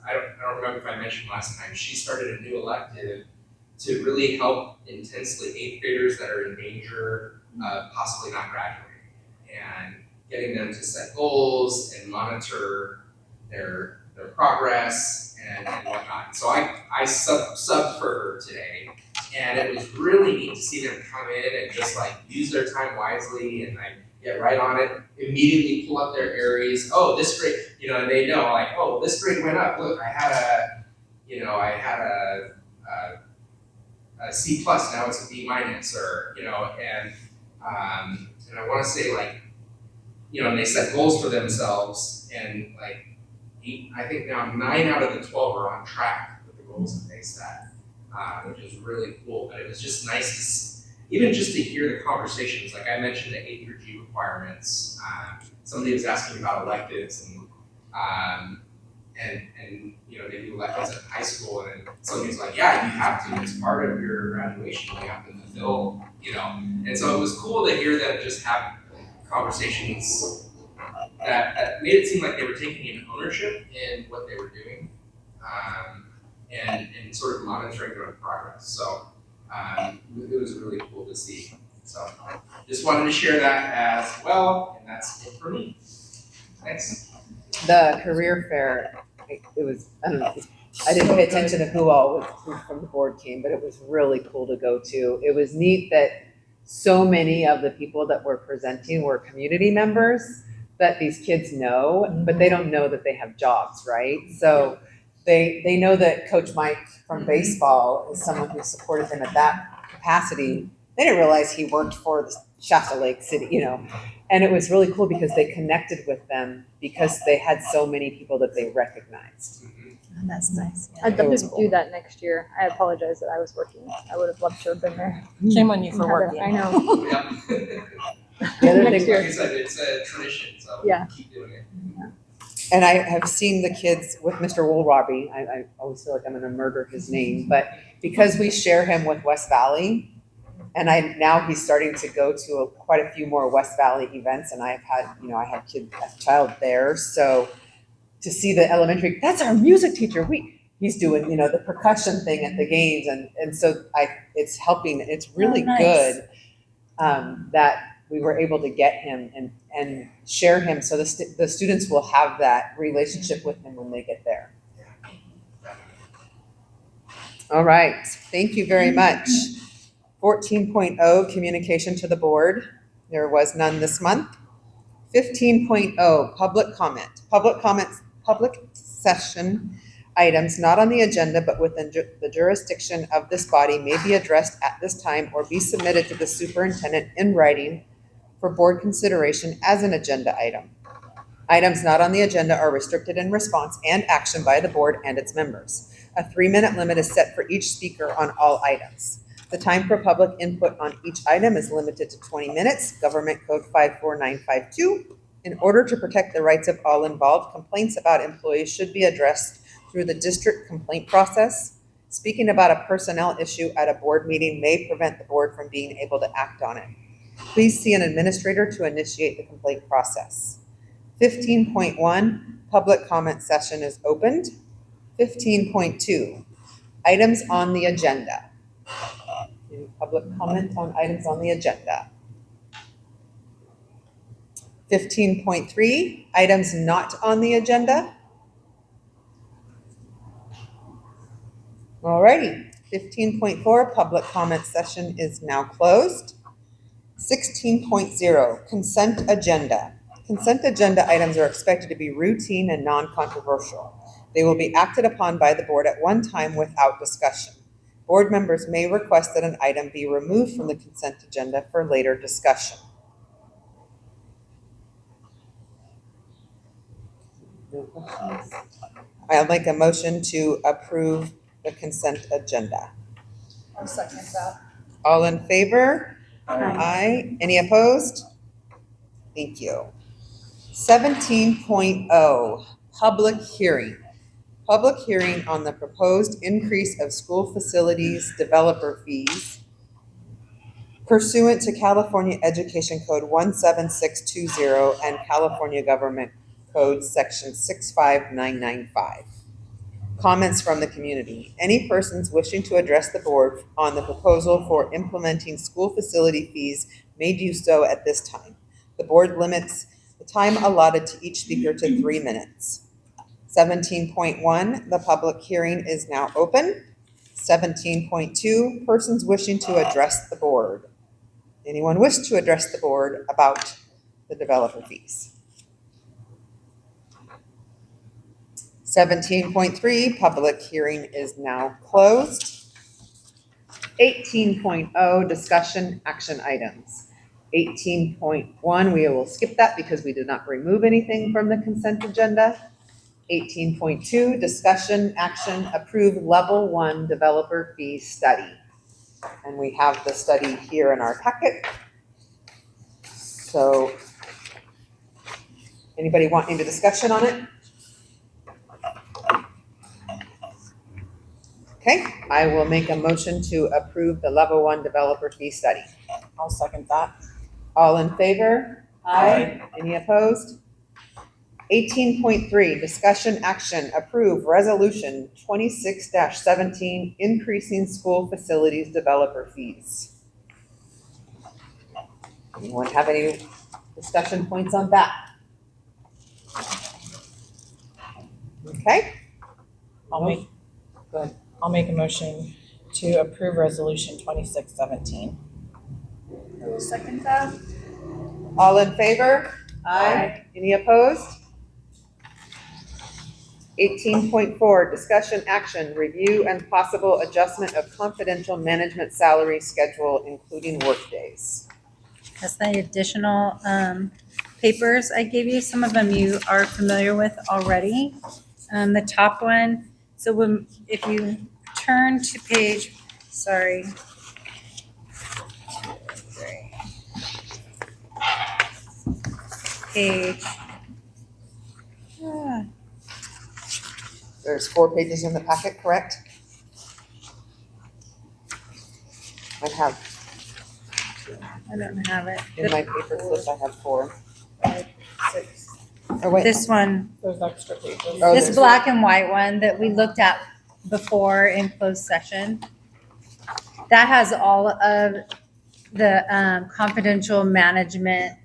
I don't remember if I mentioned last time, she started a new elective to really help intensely 8th graders that are in danger of possibly not graduating, and getting them to set goals and monitor their progress and whatnot. So I subbed for her today, and it was really neat to see them come in and just like use their time wisely and like get right on it, immediately pull up their Aries. Oh, this grade, and they know like, oh, this grade went up. Look, I had a C plus, now it's a B minus, or and I want to say like, and they set goals for themselves, and like I think now 9 out of the 12 are on track with the goals that they set, which is really cool. But it was just nice to even just to hear the conversations. Like I mentioned the A through G requirements. Somebody was asking about electives, and they do electives at high school, and somebody's like, yeah, you have to. It's part of your graduation. You have to fulfill, And so it was cool to hear them just have conversations that made it seem like they were taking in ownership in what they were doing, and sort of monitoring their progress. So it was really cool to see. So just wanted to share that as well, and that's it for me. Thanks. The career fair, it was, I don't know, I didn't pay attention to who from the board came, but it was really cool to go to. It was neat that so many of the people that were presenting were community members that these kids know, but they don't know that they have jobs, right? So they know that Coach Mike from baseball is someone who supported them at that capacity. They didn't realize he worked for the Shasta Lake City, and it was really cool because they connected with them because they had so many people that they recognized. That's nice. Yeah. I'd love It was to cool. do that next year. I apologize that I was working. I would have loved to have been there. Shame on you for Had working. I know. Yeah. The other Next thing, year. Like I said, it's a tradition, so Yeah. keep doing it. and I have seen the kids with Mr. Woolrobbie, I always feel like I'm gonna murder his name, but because we share him with West Valley, and now he's starting to go to quite a few more West Valley events, and I've had, I have a child there, so to see the elementary, that's our music teacher, he's doing, the percussion thing at the games, and so it's helping, it's really Oh, nice. good, that we were able to get him and share him, so the students will have that relationship with him when they get there. All right, thank you very much. 14.0, communication to the board. There was none this month. 15.0, public comment. Public session items not on the agenda but within the jurisdiction of this body may be addressed at this time or be submitted to the superintendent in writing for board consideration as an agenda item. Items not on the agenda are restricted in response and action by the board and its members. A 3-minute limit is set for each speaker on all items. The time for public input on each item is limited to 20 minutes, Government Code 54952. In order to protect the rights of all involved, complaints about employees should be addressed through the district complaint process. Speaking about a personnel issue at a board meeting may prevent the board from being able to act on it. Please see an administrator to initiate the complaint process. 15.1, public comment session is opened. 15.2, items on the agenda. Any public comment on items on the agenda? 15.3, items not on the agenda. Alrighty, 15.4, public comment session is now closed. 16.0, consent agenda. Consent agenda items are expected to be routine and non-controversial. They will be acted upon by the board at one time without discussion. Board members may request that an item be removed from the consent agenda for later discussion. No questions? I'd like a motion to approve the consent agenda. I'll second that. All in favor? Aye. Any opposed? Thank you. 17.0, public hearing. Public hearing on the proposed increase of school facilities developer fees pursuant to California Education Code 17620 and California Government Code Section 65995. Comments from the community. Any persons wishing to address the board on the proposal for implementing school facility fees may do so at this time. The board limits the time allotted to each speaker to 3 minutes. 17.1, the public hearing is now open. 17.2, persons wishing to address the board. Anyone wish to address the board about the developer fees? 17.3, public hearing is now closed. 18.0, discussion action items. 18.1, we will skip that because we did not remove anything from the consent agenda. 18.2, discussion action, approve level 1 developer fee study. And we have the study here in our packet. So, anybody want any discussion on it? Okay, I will make a motion to approve the level 1 developer fee study. I'll second that. All in favor? Aye. Any opposed? 18.3, discussion action, approve resolution 26-17, increasing school facilities developer fees. Anyone have any discussion points on that? Okay, I'll make a motion to approve resolution 2617. I will second that. all in favor? Any opposed? 18.4, discussion action, review and possible adjustment of confidential management salary schedule, including workdays. That's the additional papers I gave you. Some of them you are familiar with already. The top one, so if you turn to page, page, There's 4 pages in the packet, correct? I have, I don't have it. in my paper clip, I have 4. Oh, wait. This one, Those extra pages. Oh, this there's- black and white one that we looked at before in closed session, that has all of the confidential management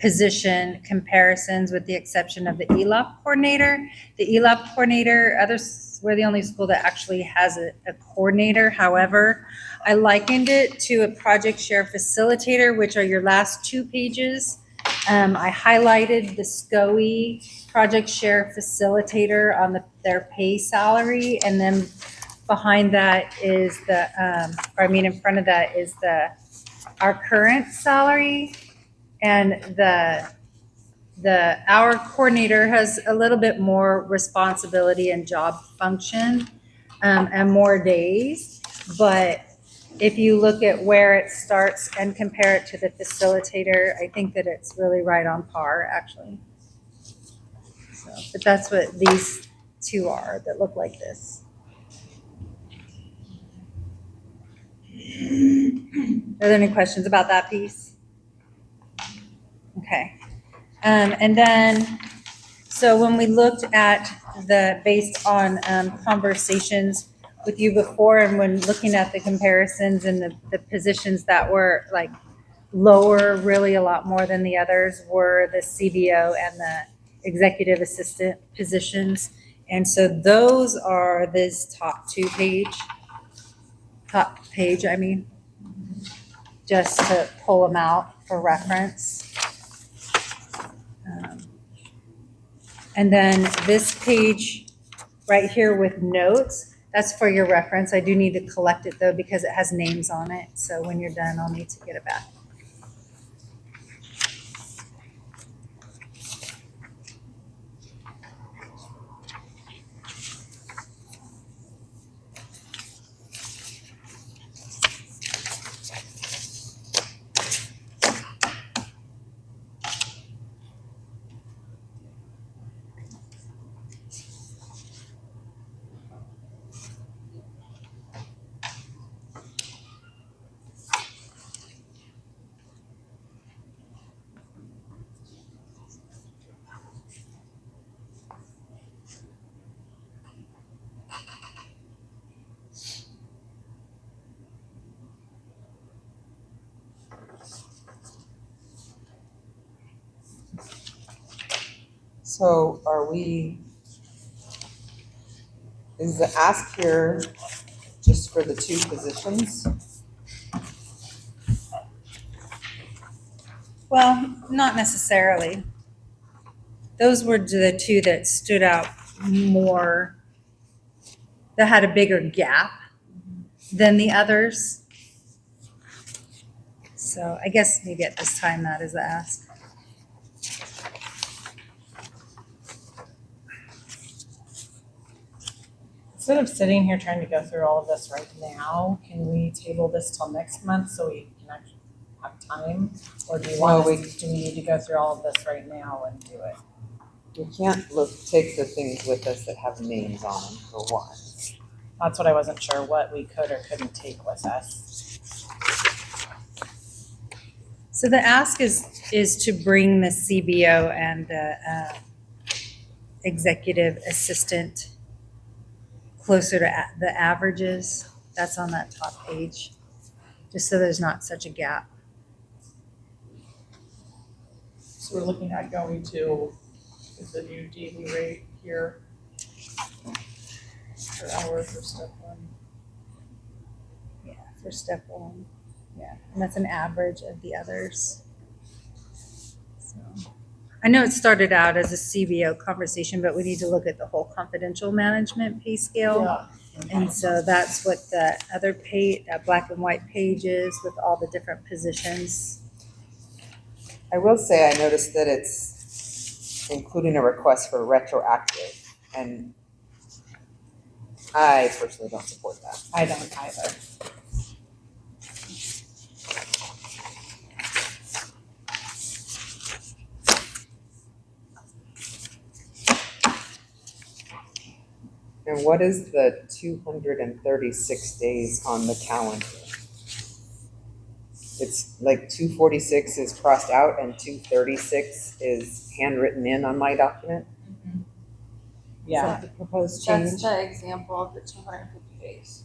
position comparisons with the exception of the ELOP coordinator. The ELOP coordinator, we're the only school that actually has a coordinator. However, I likened it to a project share facilitator, which are your last 2 pages. I highlighted the SCOE project share facilitator on their pay salary, and then behind that is in front of that is our current salary, and our coordinator has a little bit more responsibility and job function, and more days, but if you look at where it starts and compare it to the facilitator, I think that it's really right on par, actually. So, but that's what these 2 are that look like this. Are there any questions about that piece? Okay. And then, so when we looked at based on conversations with you before, and when looking at the comparisons and the positions that were like lower, really a lot more than the others, were the CBO and the executive assistant positions. And so those are this top page, just to pull them out for reference. And then this page right here with notes, that's for your reference. I do need to collect it though because it has names on it. So when you're done, I'll need to get it back. So is the ask here just for the two positions? Well, not necessarily. Those were the two that stood out more, that had a bigger gap than the others. So I guess maybe at this time that is the ask. Instead of sitting here trying to go through all of this right now, can we table this till next month so we can actually have time? Or do you want Well, us, do we need to go through all of this right now and do it? We can't take the things with us that have names on them, for one. That's what I wasn't sure, what we could or couldn't take with us. So the ask is to bring the CBO and the executive assistant closer to the averages. That's on that top page, just so there's not such a gap. So we're looking at going to the new daily rate here per hour for step one. Yeah, for step one. Yeah, and that's an average of the others. So, I know it started out as a CBO conversation, but we need to look at the whole confidential management pay scale. Yeah. And so that's what the other page, that black and white page is with all the different positions. I will say I noticed that it's including a request for retroactive, and I personally don't support that. I don't either. And what is the 236 days on the calendar? It's like 246 is crossed out and 236 is handwritten in on my document. Yeah. Is that the proposed change? That's the example of the 250 days.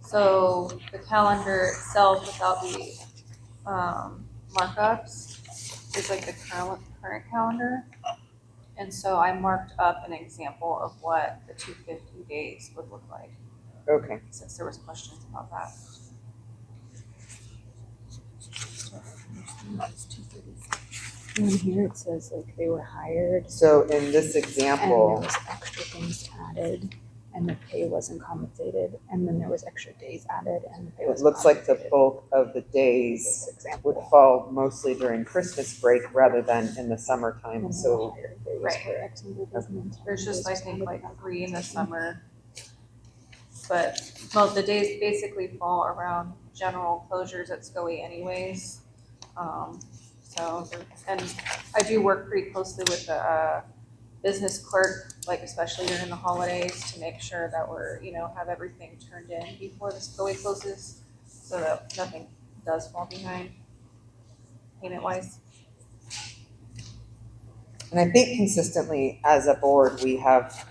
So the calendar itself without the markups is like the current calendar. And so I marked up an example of what the 250 days would look like, Okay. since there was questions about that. And here it says like they were hired So in this and there example, was extra things added and the pay wasn't compensated. And then there was extra days added and the pay it was looks like the compensated. bulk of the This days example. would fall mostly during Christmas break rather than in the summertime. And So hired days Right. for X number of months. There's just, I Days think, for like X 3 in the months. summer. But, well, the days basically fall around general closures at SCOE anyways. And I do work pretty closely with the business clerk, like especially during the holidays, to make sure that we're, have everything turned in before the SCOE closes, so that nothing does fall behind payment-wise. And I think consistently as a board, we have,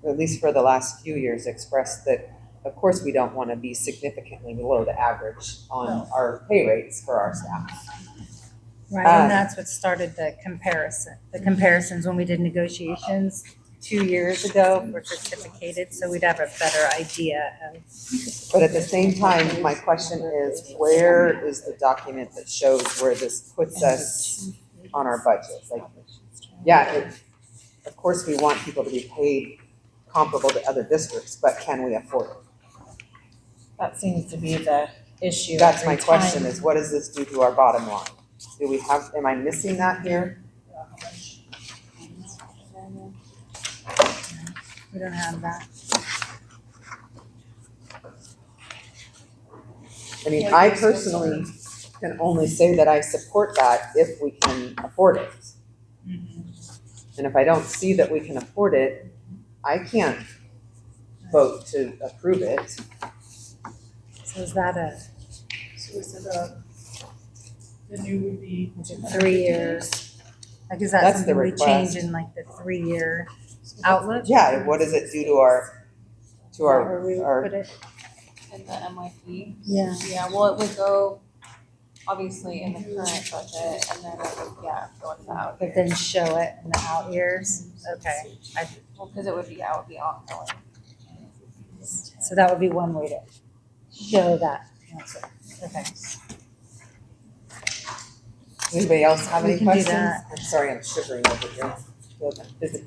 at least for the last few years, expressed that, of course, we don't want to be significantly below the average on our pay rates for our staff. Right, and that's what started the comparisons when we did negotiations 2 years ago for certificated, so we'd have a better idea of. But at the same time, my question is, where is the document that shows where this puts us on our budget? Like, yeah, of course, we want people to be paid comparable to other districts, but can we afford it? That seems to be the issue. That's my every question, time. is what does this do to our bottom line? Do we have, am I missing that here? We don't have that. I mean, I personally can only say that I support that if we can afford it. And if I don't see that we can afford it, I can't vote to approve it. So is that a So is it the new would be 3 years? Like, is that That's the something we change request. in like the 3-year outlook? Yeah, what does it do to our, Or we would our put it, In the MYP. yeah. Yeah, well, it would go, obviously in the current budget, and then it would, go into the out But then show it in the out years? Okay, well, because it would be ongoing. so that would be one way to show that answer. Okay. Anybody else have We any can do questions? that. I'm sorry, I'm shivering over here.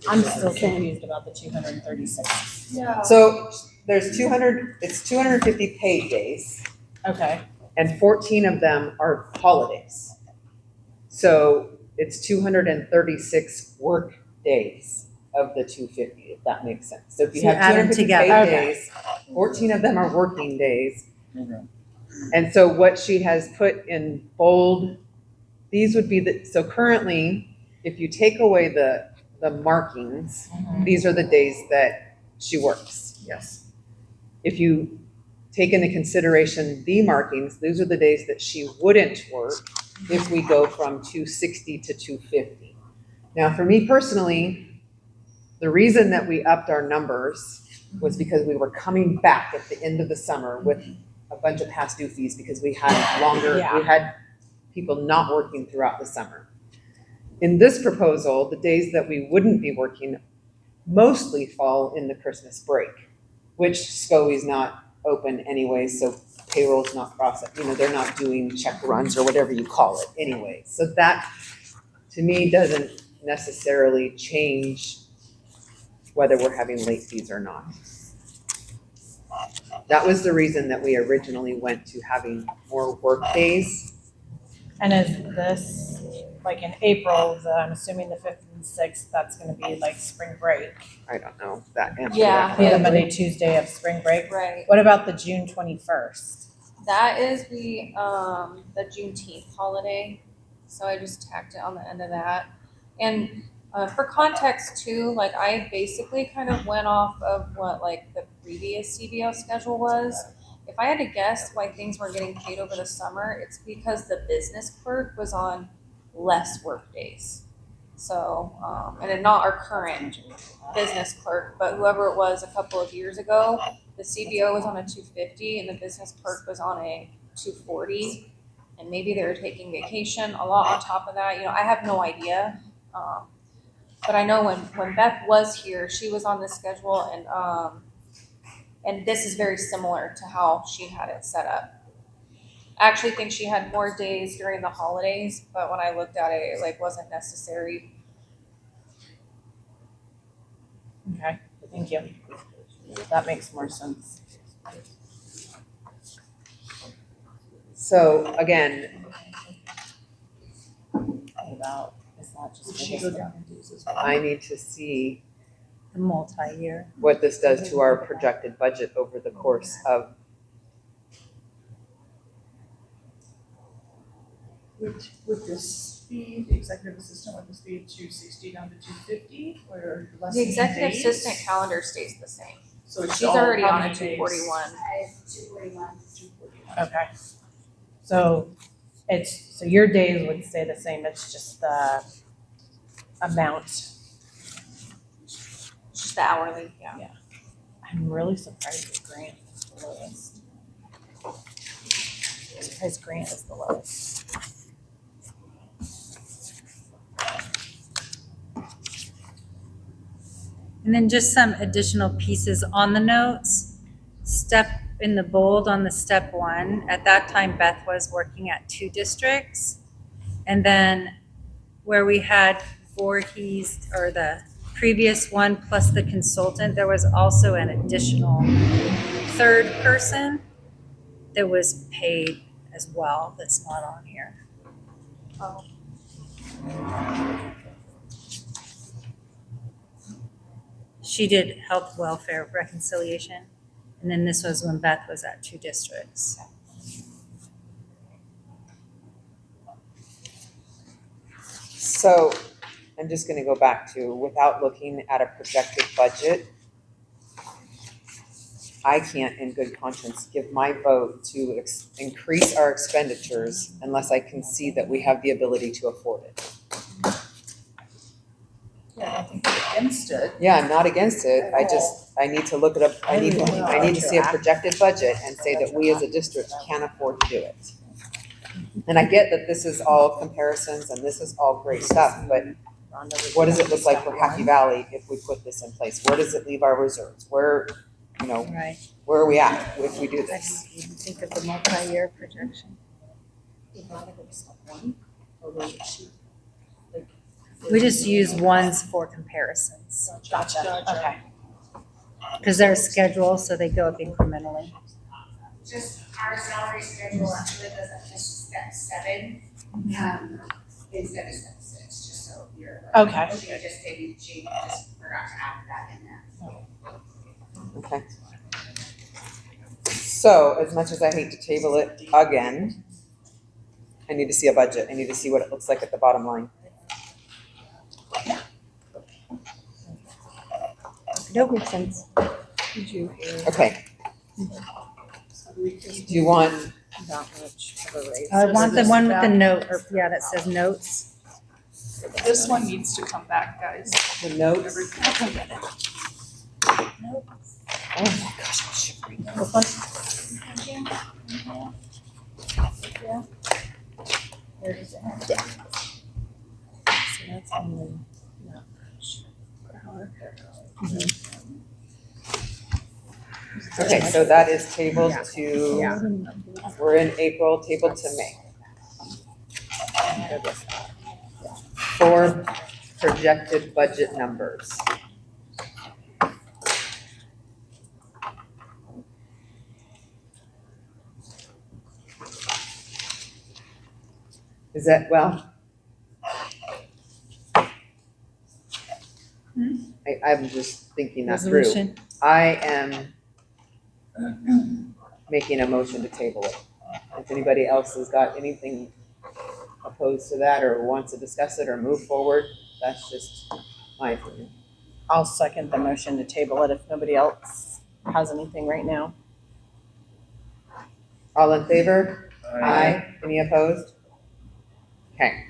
I'm still confused about the 236. Yeah. So there's 200, it's 250 paid days, Okay, and 14 of them are holidays. So it's 236 work days of the 250, if that makes sense. So if you So you have add them 250 together. paid Okay. days, 14 of them are working days. Okay. And so what she has put in bold, these would be so currently, if you take away the markings, these are the days that she works. yes. If you take into consideration the markings, those are the days that she wouldn't work if we go from 260 to 250. Now, for me personally, the reason that we upped our numbers was because we were coming back at the end of the summer with a bunch of past due fees because we had longer, we had people not working throughout the summer. In this proposal, the days that we wouldn't be working mostly fall in the Christmas break, which SCOE's not open anyway, so payroll's not processed, they're not doing check runs or whatever you call it anyway. So that, to me, doesn't necessarily change whether we're having late fees or not. That was the reason that we originally went to having more work days. And is this, like in April, I'm assuming the 5th and 6th, that's gonna be like spring break? I don't know that answer. Yeah. Be the Monday, Tuesday of spring break? Right. What about the June 21st? That is the Juneteenth holiday, so I just tacked it on the end of that. And for context too, like I basically kind of went off of what like the previous CBO schedule was. If I had to guess why things were getting paid over the summer, it's because the business clerk was on less work days. So, and then not our current business clerk, but whoever it was a couple of years ago, the CBO was on a 250 and the business clerk was on a 240. And maybe they were taking vacation, a lot on top of that. I have no idea. But I know when Beth was here, she was on this schedule, and this is very similar to how she had it set up. I actually think she had more days during the holidays, but when I looked at it, it wasn't necessary. Okay, thank you. That makes more sense. So again, About, it's not just. Would she go down in dues as well? I need to see The multi-year. what this does to our projected budget over the course of, Would this be, the executive assistant, would this be 260 down to 250 or less The than executive days? assistant calendar stays the same. So it's She's all already how on a many days? 241. I have 241. 241. Okay. So your days would stay the same, it's just the amount. Just the hourly, yeah. I'm really surprised that Grant is the lowest. I'm surprised Grant is the lowest. And then just some additional pieces on the notes. Step in the bold on the step one, at that time Beth was working at 2 districts. And then where we had Voorhees, or the previous one plus the consultant, there was also an additional 3rd person that was paid as well, that's not on here. Oh. She did health, welfare, reconciliation, and then this was when Beth was at 2 districts. so I'm just gonna go back to, without looking at a projected budget, I can't in good conscience give my vote to increase our expenditures unless I can see that we have the ability to afford it. Yeah, I think you're against it. Yeah, I'm not against it, I need to look it up, I need to see a projected budget and say that we as a district can afford to do it. And I get that this is all comparisons and this is all great stuff, but what does it look like for Happy Valley if we put this in place? Where does it leave our reserves? Where, you know, Right. where are we at if we do I this? didn't even think of the multi-year projection. We just use ones for comparisons, Gotcha, okay. because they're a schedule, so they go up incrementally. Just our salary schedule actually does it just step 7, instead of step 6, just so you're aware. Okay. She just didn't, she just forgot to add that in there. Okay. So as much as I hate to table it again, I need to see a budget. I need to see what it looks like at the bottom line. That makes sense. Okay. Do you want, Not much of a raise. I want the one with the note, or, yeah, that says notes. This one needs to come back, guys. the notes? Everything. Oh my gosh, I'm shivering. So that's only not much per hour. Okay, so that is tabled Yeah. to, we're in April, tabled to May. For projected budget numbers. Is that, well? I'm just thinking that through. Resolution. I am making a motion to table it. If anybody else has got anything opposed to that or wants to discuss it or move forward, that's just my opinion. I'll second the motion to table it if nobody else has anything right now. All in favor? Aye. Any opposed? Okay.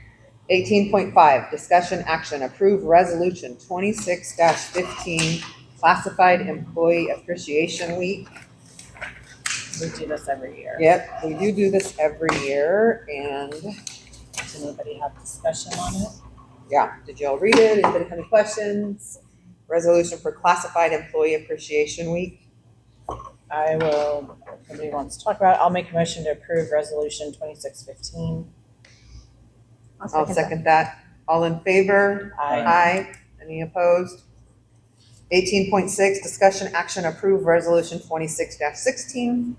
18.5, discussion action, approve resolution 26-15, classified employee appreciation week. We do this every year. Yep, we do this every year, and Does anybody have discussion on it? yeah, did y'all read it? Anybody have any questions? Resolution for classified employee appreciation week. I will, if nobody wants to talk about it, I'll make a motion to approve resolution 2615. I'll second that. All in favor? Aye. Aye. Any opposed? 18.6, discussion action, approve resolution 26-16.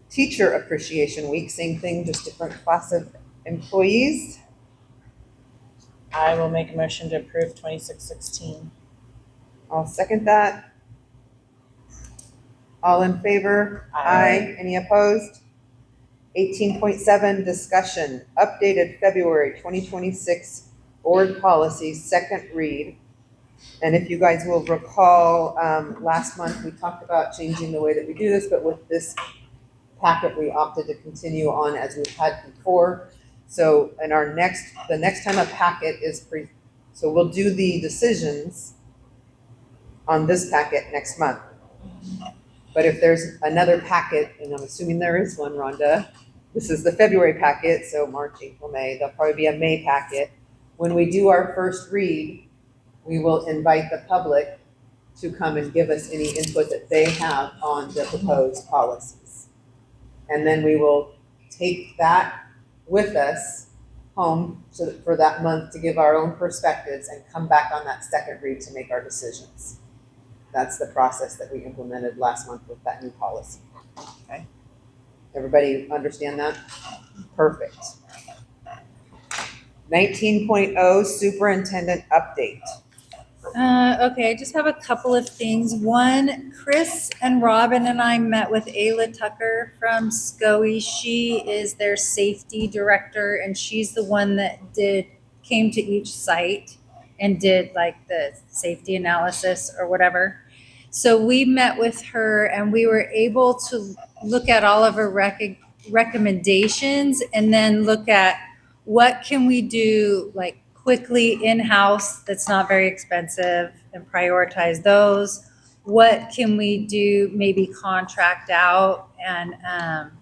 Teacher appreciation week, same thing, just different class of employees. I will make a motion to approve 2616. I'll second that. All in favor? Aye. Any opposed? 18.7, discussion, updated February 2026 board policies, second read. And if you guys will recall, last month we talked about changing the way that we do this, but with this packet, we opted to continue on as we've had before. So in the next time a packet is so we'll do the decisions on this packet next month. But if there's another packet, and I'm assuming there is one, Rhonda, this is the February packet, so March, April, May, there'll probably be a May packet. When we do our first read, we will invite the public to come and give us any input that they have on the proposed policies. And then we will take that with us home so that for that month to give our own perspectives and come back on that second read to make our decisions. That's the process that we implemented last month with that new policy. Okay. Everybody understand that? Perfect. 19.0 superintendent update. Okay, I just have a couple of things. One, Chris and Robin and I met with Ayla Tucker from SCOE. She is their safety director, and she's the one that came to each site and did like the safety analysis or whatever. So we met with her and we were able to look at all of her recommendations and then look at what can we do like quickly in-house that's not very expensive and prioritize those. what can we do, maybe contract out and,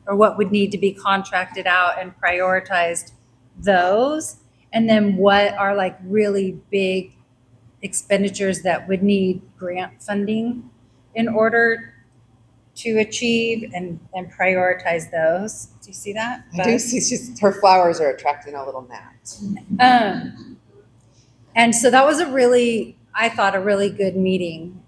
or what would need to be contracted out and prioritized those. And then what are like really big expenditures that would need grant funding in order to achieve and prioritize those. Do you see that? I do see her flowers are attracting a little gnat. And so that was I thought, a really good meeting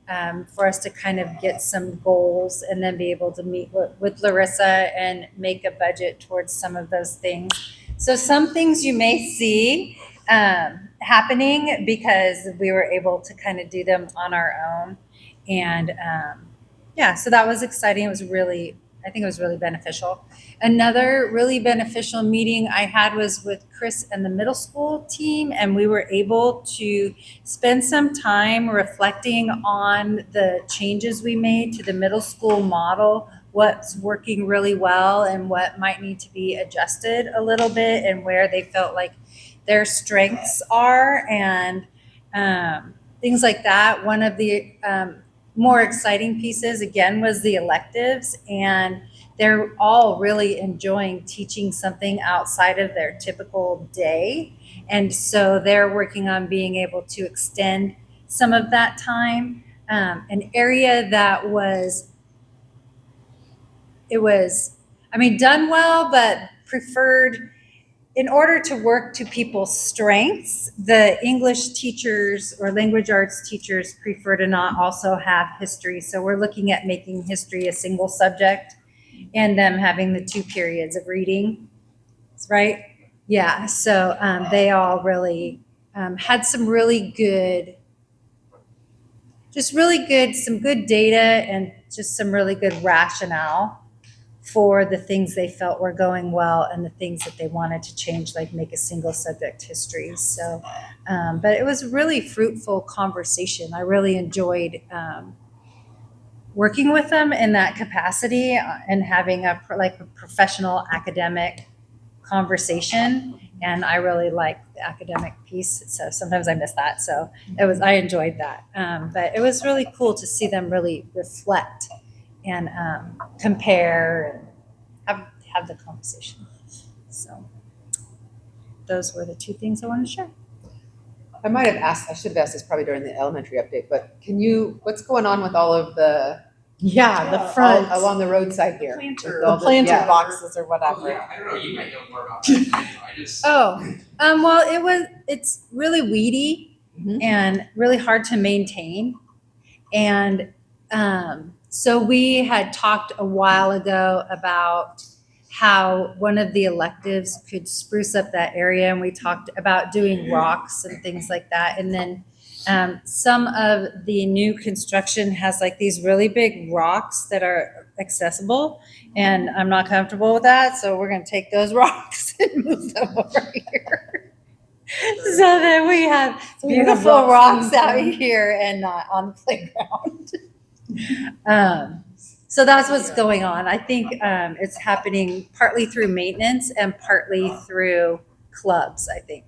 for us to kind of get some goals and then be able to meet with Larissa and make a budget towards some of those things. So some things you may see happening because we were able to kind of do them on our own. And yeah, so that was exciting. I think it was really beneficial. Another really beneficial meeting I had was with Chris and the middle school team, and we were able to spend some time reflecting on the changes we made to the middle school model, what's working really well and what might need to be adjusted a little bit, and where they felt like their strengths are, and things like that. One of the more exciting pieces, again, was the electives, and they're all really enjoying teaching something outside of their typical day. And so they're working on being able to extend some of that time. An area that done well, but preferred in order to work to people's strengths. The English teachers or language arts teachers prefer to not also have history. So we're looking at making history a single subject and them having the 2 periods of reading, right? Yeah, so they all really had some really good, some good data and just some really good rationale for the things they felt were going well and the things that they wanted to change, like make a single subject history. So, but it was a really fruitful conversation. I really enjoyed working with them in that capacity and having a professional academic conversation. And I really like the academic piece. So sometimes I miss that. So I enjoyed that. But it was really cool to see them really reflect and compare and have the conversation. So those were the 2 things I wanted to share. I should have asked this probably during the elementary update, but what's going on with all of the front. along the roadside here? Planter. With all The planter yeah. boxes or Oh, whatever. yeah, I don't know, you might know more about that than I do. I just. Well, it's really weedy Mhm. and really hard to maintain. And so we had talked a while ago about how one of the electives could spruce up that area. And we talked about doing rocks and things like that. And then some of the new construction has like these really big rocks that are accessible. And I'm not comfortable with that. So we're going to take those rocks and move them over here. So that we have beautiful rocks out here and not on the playground. So that's what's going on. I think it's happening partly through maintenance and partly through clubs, I think,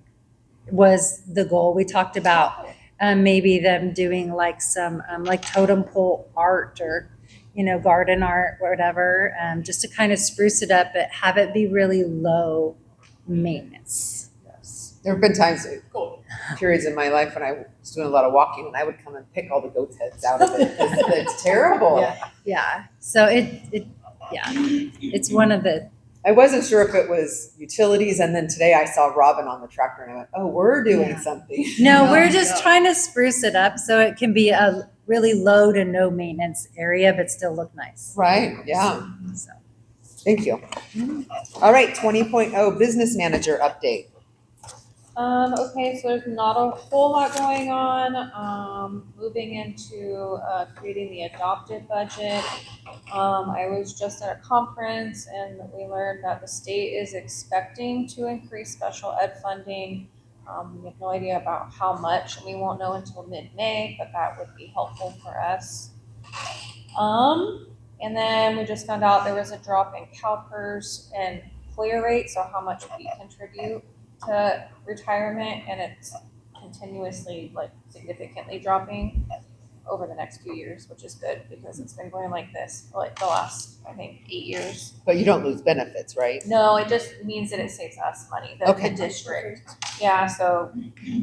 was the goal. We talked about maybe them doing like some like totem pole art or, garden art or whatever, just to kind of spruce it up, but have it be really low maintenance. There have been times, periods in my life when I was doing a lot of walking, and I would come and pick all the goat's heads out of it. It's terrible. Yeah. So it's one of the. I wasn't sure if it was utilities, and then today I saw Robin on the tractor, and I went, "Oh, we're doing something." No, we're just trying to spruce it up so it can be a really low to no maintenance area, but still look nice. Right. Yeah. So. Thank you. All right. 20.0 business manager update. Okay, so there's not a whole lot going on. Moving into creating the adopted budget. I was just at a conference and we learned that the state is expecting to increase special ed funding. We have no idea about how much, and we won't know until mid-May, but that would be helpful for us. And then we just found out there was a drop in CalPERS and employer rate, so how much we contribute to retirement, and it's continuously significantly dropping. over the next few years, which is good because it's been going like this for like the last, I think, 8 years. But you don't lose benefits, right? No, it just means that it saves us money, Okay. the district. Yeah, so,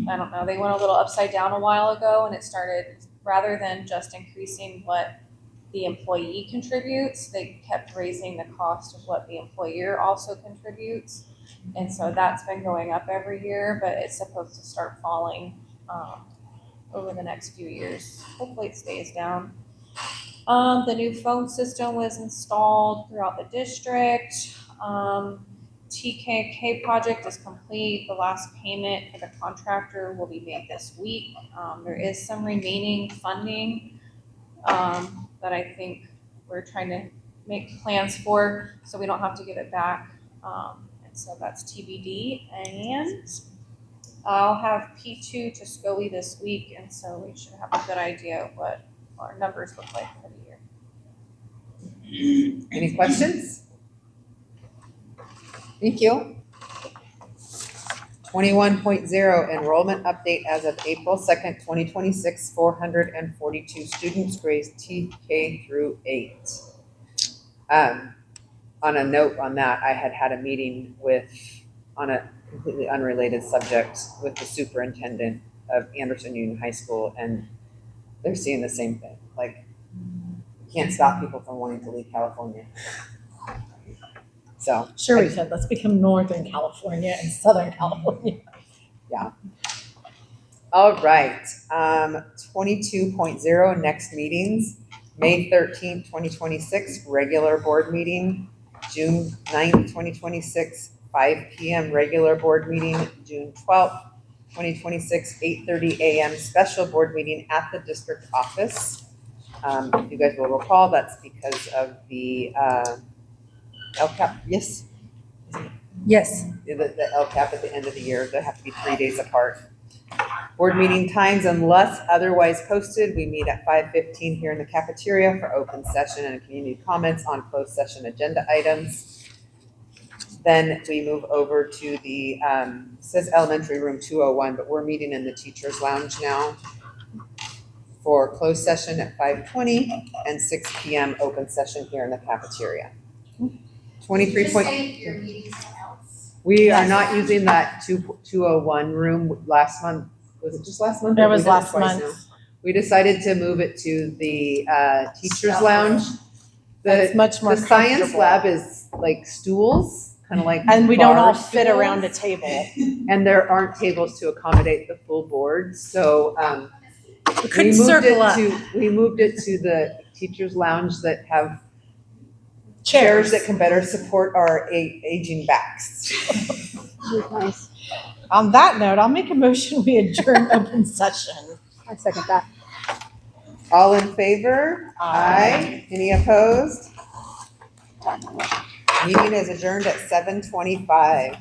I don't know, they went a little upside down a while ago and it started, rather than just increasing what the employee contributes, they kept raising the cost of what the employer also contributes. And so that's been going up every year, but it's supposed to start falling, over the next few years. Hopefully it stays down. The new phone system was installed throughout the district. TKK project is complete. The last payment for the contractor will be made this week. There is some remaining funding that I think we're trying to make plans for, so we don't have to give it back. And so that's TBD. And I'll have P2 to SCOE this week, and so we should have a good idea of what our numbers look like for the year. Any questions? Thank you. 21.0 enrollment update as of April 2nd, 2026, 442 students, grades TK through 8. On a note on that, I had a meeting on a completely unrelated subject with the superintendent of Anderson Union High School, and they're seeing the same thing. Like, you can't stop people from wanting to leave California. So. Sure we could. Let's become Northern California and Southern California. All right, 22.0 next meetings, May 13th, 2026, regular board meeting, June 9th, 2026, 5 p.m. regular board meeting, June 12th, 2026, 8:30 a.m. special board meeting at the district office. If you guys will recall, that's because of the LCAP, yes? Yes. The LCAP at the end of the year, they have to be 3 days apart. Board meeting times, unless otherwise posted, we meet at 5:15 here in the cafeteria for open session and community comments on closed session agenda items. Then we move over to the, says elementary room 201, but we're meeting in the teacher's lounge now for closed session at 5:20 and 6 p.m. open session here in the cafeteria. 23 Just point. say your meeting somewhere else. We are not using that 201 room last month. Was it just last month? That Or we was did it last twice month. now? We decided to move it to the teacher's lounge. It's much more The science comfortable. lab is like stools, kind of like And we don't all bar fit stools, around a table. and there aren't tables to accommodate the full board. So We couldn't circle up. we moved it to the teacher's lounge that have chairs that can better support our aging backs. Nice. On that note, I'll make a motion, we adjourn open session. I second that. All in favor? Aye. Any opposed? Meeting is adjourned at 7:25.